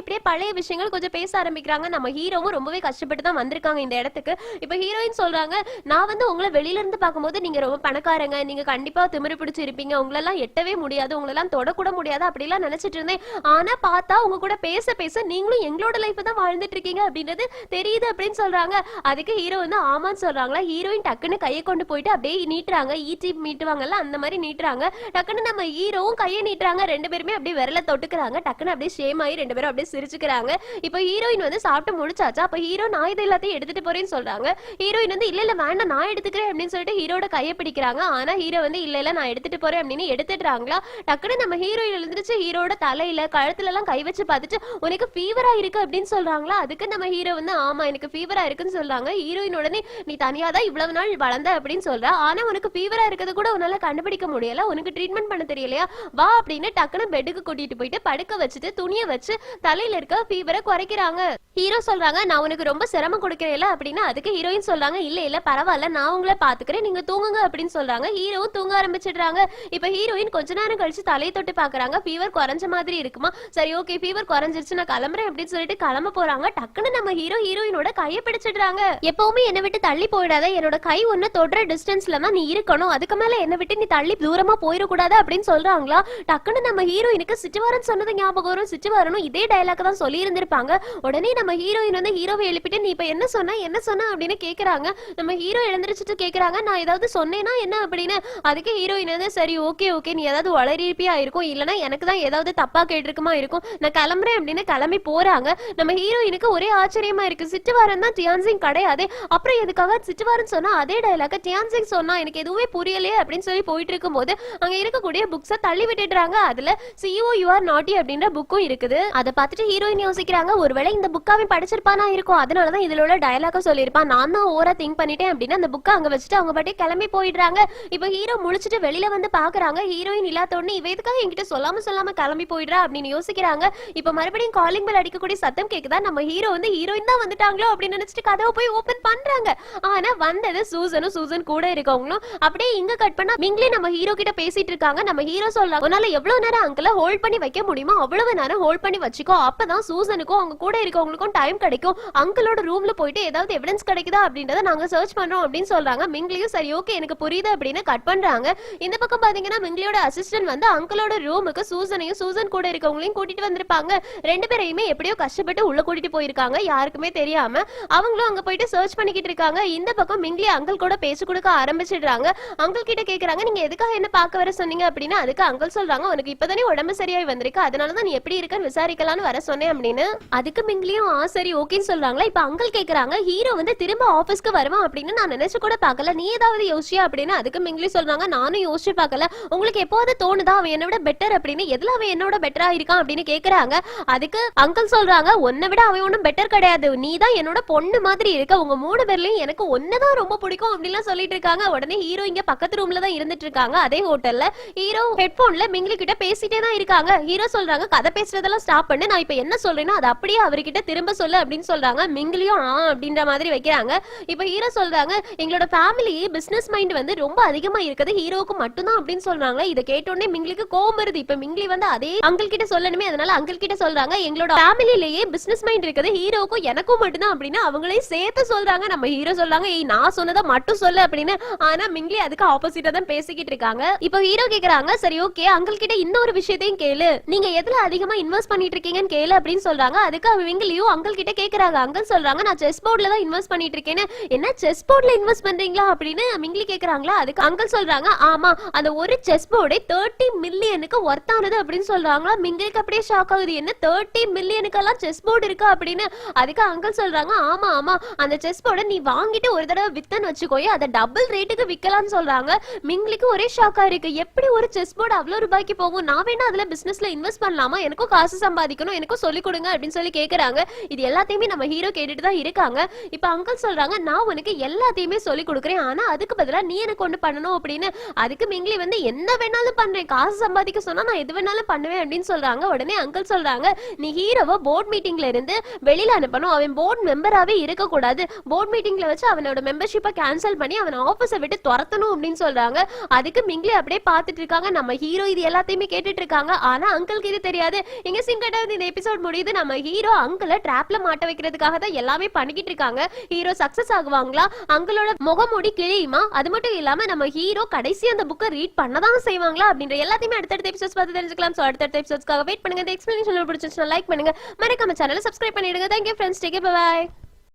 இப்படியே பழைய விஷயங்கள் கொஞ்சம் பேச ஆரம்பிக்கிறாங்க. நம்ம ஹீரோவும் ரொம்பவே கஷ்டப்பட்டு தான் வந்திருக்காங்க இந்த இடத்துக்கு. இப்ப ஹீரோயின் சொல்றாங்க நான் வந்து உங்களை வெளியில இருந்து பார்க்கும்போது நீங்க ரொம்ப பணக்காரங்க, நீங்க கண்டிப்பா திமிரு பிடிச்சு இருப்பீங்க, உங்களெல்லாம் எட்டவே முடியாது, உங்களெல்லாம் தொடக்கூட முடியாது அப்படிலாம் நினைச்சிட்டு இருந்தேன், ஆனா பார்த்தா உங்க கூட பேச பேச நீங்களும் எங்களோட லைஃப் தான் வாழ்ந்துட்டு இருக்கீங்க அப்படின்றது தெரியுது அப்படின்னு சொல்றாங்க. அதுக்கு ஹீரோ வந்து ஆமான்னு சொல்றாங்களா. ஹீரோயின் டக்குன்னு கையை கொண்டு போயிட்டு அப்படியே நீட்டுறாங்க, ஈட்டி மீட்டுவாங்கல்ல அந்த மாதிரி நீட்டுறாங்க. டக்குன்னு நம்ம ஹீரோவும் கையை நீட்டுறாங்க, ரெண்டு பேருமே அப்படியே விரல தொட்டுக்கிறாங்க. டக்குன்னு அப்படியே ஷேம் ஆகி ரெண்டு பேரும் அப்படியே சிரிச்சுக்கிறாங்க. இப்போ ஹீரோயின் வந்து சாப்பிட்டு முடிச்சாச்சா, அப்ப ஹீரோ நான் இது எல்லாத்தையும் எடுத்துட்டு போறேன்னு சொல்றாங்க. ஹீரோயின் வந்து இல்ல இல்ல வேண்டாம் நான் எடுத்துக்கிறேன் அப்படின்னு சொல்லிட்டு ஹீரோட கையை பிடிக்கிறாங்க. ஆனா ஹீரோ வந்து இல்ல இல்ல நான் எடுத்துட்டு போறேன் அப்படின்னு எடுத்துடுறாங்களா. டக்குன்னு நம்ம ஹீரோயின் எழுந்திருச்சு ஹீரோட தலையில கழுத்துல எல்லாம் கை வச்சு பார்த்துட்டு உனக்கு ஃபீவரா இருக்கு அப்படின்னு சொல்றாங்களா. அதுக்கு நம்ம ஹீரோ வந்து ஆமா எனக்கு ஃபீவரா இருக்குன்னு சொல்றாங்க. ஹீரோயின் உடனே நீ தனியா தான் இவ்வளவு நாள் வளர்ந்த அப்படின்னு சொல்ற, ஆனா உனக்கு ஃபீவரா இருக்கிறது கூட உன்னால கண்டுபிடிக்க முடியல, உனக்கு ட்ரீட்மெண்ட் பண்ண தெரியலையா, வா அப்படின்னு டக்குன்னு பெட்டுக்கு கூட்டிட்டு போயிட்டு படுக்க வச்சுட்டு துணியை வச்சு தலையில இருக்க ஃபீவரை குறைக்கிறாங்க. ஹீரோ சொல்றாங்க நான் உனக்கு ரொம்ப சிரமம் கொடுக்கிறேன்ல அப்படின்னு. அதுக்கு ஹீரோயின் சொல்றாங்க இல்ல இல்ல பரவாயில்ல நான் உங்களை பாத்துக்கிறேன், நீங்க தூங்குங்க அப்படின்னு சொல்றாங்க. ஹீரோவும் தூங்க ஆரம்பிச்சிடுறாங்க. இப்ப ஹீரோயின் கொஞ்ச நேரம் கழிச்சு தலையை தொட்டு பாக்குறாங்க, ஃபீவர் குறைஞ்ச மாதிரி இருக்குமா, சரி ஓகே ஃபீவர் குறைஞ்சிருச்சு நான் கிளம்புறேன் அப்படின்னு சொல்லிட்டு கிளம்ப போறாங்க. டக்குன்னு நம்ம ஹீரோயினோட கையை பிடிச்சிடுறாங்க. எப்பவுமே என்னை விட்டு தள்ளி போயிடாத, என்னோட கை ஒன்னு தொடுற டிஸ்டன்ஸ்ல தான் நீ இருக்கணும், அதுக்கு மேல என்னை விட்டு நீ தள்ளி தூரமா போயிடக்கூடாது அப்படின்னு சொல்றாங்களா. டக்குன்னு நம்ம ஹீரோயினுக்கு சிச்சுவாரன் சொன்னது ஞாபகம் வரும். சிச்சுவாரனும் இதே டயலாக் தான் சொல்லி இருந்திருப்பாங்க. உடனே நம்ம ஹீரோயின் வந்து ஹீரோவை எழுப்பிட்டு நீ இப்ப என்ன சொன்ன அப்படின்னு கேக்குறாங்க. நம்ம ஹீரோ எழுந்திரிச்சிட்டு கேக்குறாங்க நான் ஏதாவது சொன்னேன்னா என்ன அப்படின்னு. அதுக்கு ஹீரோயின் வந்து சரி ஓகே ஓகே நீ ஏதாவது வளரிப்பியா இருக்கும், இல்லனா எனக்கு தான் ஏதாவது தப்பா கேட்டிருக்குமா இருக்கும், நான் கிளம்புறேன் அப்படின்னு கிளம்பி போறாங்க. நம்ம ஹீரோயினுக்கு ஒரே ஆச்சரியமா இருக்கு, சிச்சுவாரன் தான் டியான்சிங் கிடையாது, அப்புறம் எதுக்காக சிச்சுவாரன் சொன்னா அதே டயலாக டியான்சிங் சொன்னா எனக்கு எதுவுமே புரியலையே அப்படின்னு சொல்லி போயிட்டு இருக்கும் போது அங்க இருக்கக்கூடிய புக்ஸை தள்ளி விட்டுடுறாங்க. அதுல CEO You Are Naughty அப்படின்ற புக்கும் இருக்குது. அதை பார்த்துட்டு ஹீரோயின் யோசிக்கிறாங்க ஒருவேளை இந்த புக்காவே படிச்சிருப்பானா இருக்கும், அதனாலதான் இதுல உள்ள டயலாக சொல்லியிருப்பான், நான் தான் ஓவரா திங்க் பண்ணிட்டேன் அப்படின்னு அந்த புக்கை அங்க வச்சுட்டு அவங்க பாட்டி கிளம்பி போயிடுறாங்க. இப்ப ஹீரோ முடிச்சுட்டு வெளியில வந்து பாக்குறாங்க, ஹீரோயின் இல்லாத உடனே இவ எதுக்காக என்கிட்ட சொல்லாம கிளம்பி போயிடுறா அப்படின்னு யோசிக்கிறாங்க. இப்ப மறுபடியும் காலிங் பெல் அடிக்கக்கூடிய சத்தம் கேக்குதா. நம்ம ஹீரோ வந்து ஹீரோயின் தான் வந்துட்டாங்களோ அப்படின்னு நினைச்சிட்டு கதவை போய் ஓபன் பண்றாங்க. ஆனா வந்தது சூசன் கூட இருக்கவங்களும். அப்படியே இங்க கட் பண்ணா மிங்லி நம்ம ஹீரோ கிட்ட பேசிட்டு இருக்காங்க. நம்ம ஹீரோ சொல்றாங்க உன்னால எவ்வளவு நேரம் அங்கிள ஹோல்ட் பண்ணி வைக்க முடியுமோ அவ்வளவு நேரம் ஹோல்ட் பண்ணி வச்சுக்கோ, அப்பதான் சூசனுக்கும் அவங்க கூட இருக்கவங்களுக்கும் டைம் கிடைக்கும், அங்கிளோட ரூம்ல போயிட்டு ஏதாவது எவிடன்ஸ் கிடைக்குதா அப்படின்றத நாங்க சர்ச் பண்றோம் அப்படின்னு சொல்றாங்க. மிங்லியும் சரி ஓகே எனக்கு புரியுது அப்படின்னு கட் பண்றாங்க. இந்த பக்கம் பாத்தீங்கன்னா மிங்லியோட அசிஸ்டன்ட் வந்து அங்கிளோட ரூமுக்கு சூசனையும் சூசன் கூட இருக்கவங்களையும் கூட்டிட்டு வந்திருப்பாங்க. ரெண்டு பேரையுமே எப்படியோ கஷ்டப்பட்டு உள்ள கூட்டிட்டு போயிருக்காங்க, யாருக்குமே தெரியாம அவங்களும் அங்க போயிட்டு சர்ச் பண்ணிக்கிட்டு இருக்காங்க. இந்த பக்கம் மிங்லி அங்கிள் கூட பேச கொடுக்க ஆரம்பிச்சிடுறாங்க. அங்கிள் கிட்ட கேக்குறாங்க நீங்க எதுக்காக என்ன பார்க்க வர சொன்னீங்க அப்படின்னு. அதுக்கு அங்கிள் சொல்றாங்க உனக்கு இப்பதானே உடம்பு சரியாய் வந்திருக்கு, அதனாலதான் நீ எப்படி இருக்கன்னு விசாரிக்கலாம்னு வர சொன்னேன் அப்படின்னு. அதுக்கு மிங்கிலியும் சரி ஓகேன்னு சொல்றாங்களா. இப்ப அங்கிள் கேக்குறாங்க ஹீரோ வந்து திரும்ப ஆபீஸ்க்கு வருவான் அப்படின்னு நான் நினைச்சு கூட பார்க்கல, நீ ஏதாவது யோசிச்சியா அப்படின்னு. அதுக்கு மிங்கிலி சொல்றாங்க நானும் யோசிச்சு பார்க்கல, உங்களுக்கு எப்போது தோணுதா அவன் என்னோட பெட்டர் அப்படின்னு, எதுல அவன் என்னோட பெட்டரா இருக்கான் அப்படின்னு கேக்குறாங்க. அதுக்கு அங்கிள் சொல்றாங்க உன்னை விட அவன் ஒன்னும் பெட்டர் கிடையாது, நீ தான் என்னோட பொண்ணு மாதிரி இருக்க, உங்க 3 பேர்லயும் எனக்கு ஒன்னதான் ரொம்ப பிடிக்கும் அப்படின்லாம் சொல்லிட்டு இருக்காங்க. உடனே ஹீரோ இங்க பக்கத்து ரூம்ல தான் இருந்துட்டு இருக்காங்க அதே ஹோட்டல்ல. ஹீரோ ஹெட்போன்ல மிங்கிலி கிட்ட பேசிட்டே தான் இருக்காங்க. ஹீரோ சொல்றாங்க கதை பேசுறதெல்லாம் ஸ்டாப் பண்ணு, நான் இப்ப என்ன சொல்றேன்னா அது அப்படியே அவர்கிட்ட திரும்ப சொல்லு அப்படின்னு சொல்றாங்க. மிங்கிலியும் அப்படின்ற மாதிரி வைக்கிறாங்க. இப்ப ஹீரோ சொல்றாங்க எங்களோட ஃபேமிலி பிசினஸ் மைண்ட் வந்து ரொம்ப அதிகமா இருக்குது, ஹீரோவுக்கு மட்டும்தான் அப்படின்னு சொல்றாங்க. இதை கேட்டோடனே மிங்கிலிக்கு கோபம் வருது. இப்ப மிங்கிலி வந்து அதே அங்கிள் கிட்ட சொல்லணுமே, அதனால அங்கிள் கிட்ட சொல்றாங்க எங்களோட ஃபேமிலிலேயே பிசினஸ் மைண்ட் இருக்குது, ஹீரோவுக்கும் எனக்கும் மட்டும்தான் அப்படின்னு அவங்களே சேர்த்து சொல்றாங்க. நம்ம ஹீரோ சொல்றாங்க ஏய் நான் சொன்னதை மட்டும் சொல்லு அப்படின்னு. ஆனா மிங்கிலி அதுக்கு ஆப்போசிட்டா தான் பேசிக்கிட்டு இருக்காங்க. இப்போ ஹீரோ கேக்குறாங்க சரி ஓகே அங்கிள் கிட்ட இன்னொரு விஷயத்தையும் கேளு, நீங்க எதுல அதிகமா இன்வெஸ்ட் பண்ணிட்டு இருக்கீங்கன்னு கேளு அப்படின்னு சொல்றாங்க. அதுக்கு மிங்கிலியும் அங்கிள் கிட்ட கேக்குறாங்க. அங்கிள் சொல்றாங்க நான் செஸ் போர்ட்ல தான் இன்வெஸ்ட் பண்ணிட்டு இருக்கேன்னு. என்ன செஸ் போர்ட்ல இன்வெஸ்ட் பண்றீங்களா அப்படின்னு மிங்கிலி கேக்குறாங்களா. அதுக்கு அங்கிள் சொல்றாங்க ஆமா அந்த ஒரு செஸ் போர்டே 30 மில்லியனுக்கு ஒர்த்தானது அப்படின்னு சொல்றாங்களா. மிங்கிலிக்கு அப்படியே ஷாக் ஆகுது, என்ன 30 மில்லியனுக்கு எல்லாம் செஸ் போர்டு இருக்கா அப்படின்னு. அதுக்கு அங்கிள் சொல்றாங்க ஆமா ஆமா அந்த செஸ் போர்டை நீ வாங்கிட்டு ஒரு தடவை வித்தன்னு வச்சுக்கோயே அதை டபுள் ரேட்டுக்கு விக்கலாம்னு சொல்றாங்க. மிங்கிலிக்கு ஒரே ஷாக்கா இருக்கு, எப்படி ஒரு செஸ் போர்டு அவ்வளவு ரூபாய்க்கு போகும், நான் வேணா அதுல பிசினஸ்ல இன்வெஸ்ட் பண்ணலாமா, எனக்கும் காசு சம்பாதிக்கணும், எனக்கும் சொல்லிக் கொடுங்க அப்படின்னு சொல்லி கேக்குறாங்க. இது எல்லாத்தையுமே நம்ம ஹீரோ கேட்டுட்டு தான் இருக்காங்க. இப்ப அங்கிள் சொல்றாங்க நான் உனக்கு எல்லாத்தையுமே சொல்லி கொடுக்குறேன், ஆனா அதுக்கு பதிலா நீ எனக்கு ஒண்ணு பண்ணணும் அப்படின்னு. அதுக்கு மிங்கிலி வந்து என்ன வேணாலும் பண்றேன், காசு சம்பாதிக்க சொன்னா நான் எது வேணாலும் பண்ணுவேன் அப்படின்னு சொல்றாங்க. உடனே அங்கிள் சொல்றாங்க நீ ஹீரோவை போர்ட் மீட்டிங்ல இருந்து வெளியில அனுப்பணும், அவன் போர்ட் மெம்பராவே இருக்க கூடாது, போர்ட் மீட்டிங்ல வச்சு அவனோட மெம்பர்ஷிப்பை கேன்சல் பண்ணி அவன் ஆபீஸை விட்டு துரத்தணும் அப்படின்னு சொல்றாங்க. அதுக்கு மிங்கிலி அப்படியே பார்த்துட்டு இருக்காங்க. நம்ம ஹீரோ இது எல்லாத்தையுமே கேட்டுட்டு இருக்காங்க. ஆனா அங்கிளுக்கு இது தெரியாது. எங்க சிங்கட்டா இந்த எபிசோட் முடியுது. நம்ம ஹீரோ அங்கிளை டிராப்ல மாட்ட வைக்கிறதுக்காக தான் எல்லாமே பண்ணிக்கிட்டு இருக்காங்க. ஹீரோ சக்சஸ் ஆகுவாங்களா, அங்கிளோட முகமூடி கிழியுமா, அது மட்டும் இல்லாம நம்ம ஹீரோ கடைசி அந்த புக்கை ரீட் பண்ணதான் செய்வாங்களா அப்படின்ற எல்லாத்தையுமே அடுத்தடுத்த எபிசோட்ஸ் பார்த்து தெரிஞ்சுக்கலாம். சோ அடுத்தடுத்த எபிசோட்ஸ்க்காக வெயிட் பண்ணுங்க. இந்த எக்ஸ்பிளனேஷன் பிடிச்சிருச்சுன்னா லைக் பண்ணுங்க, மறக்காம சேனலை சப்ஸ்கிரைப் பண்ணிடுங்க. Thank you friends, take care, bye by.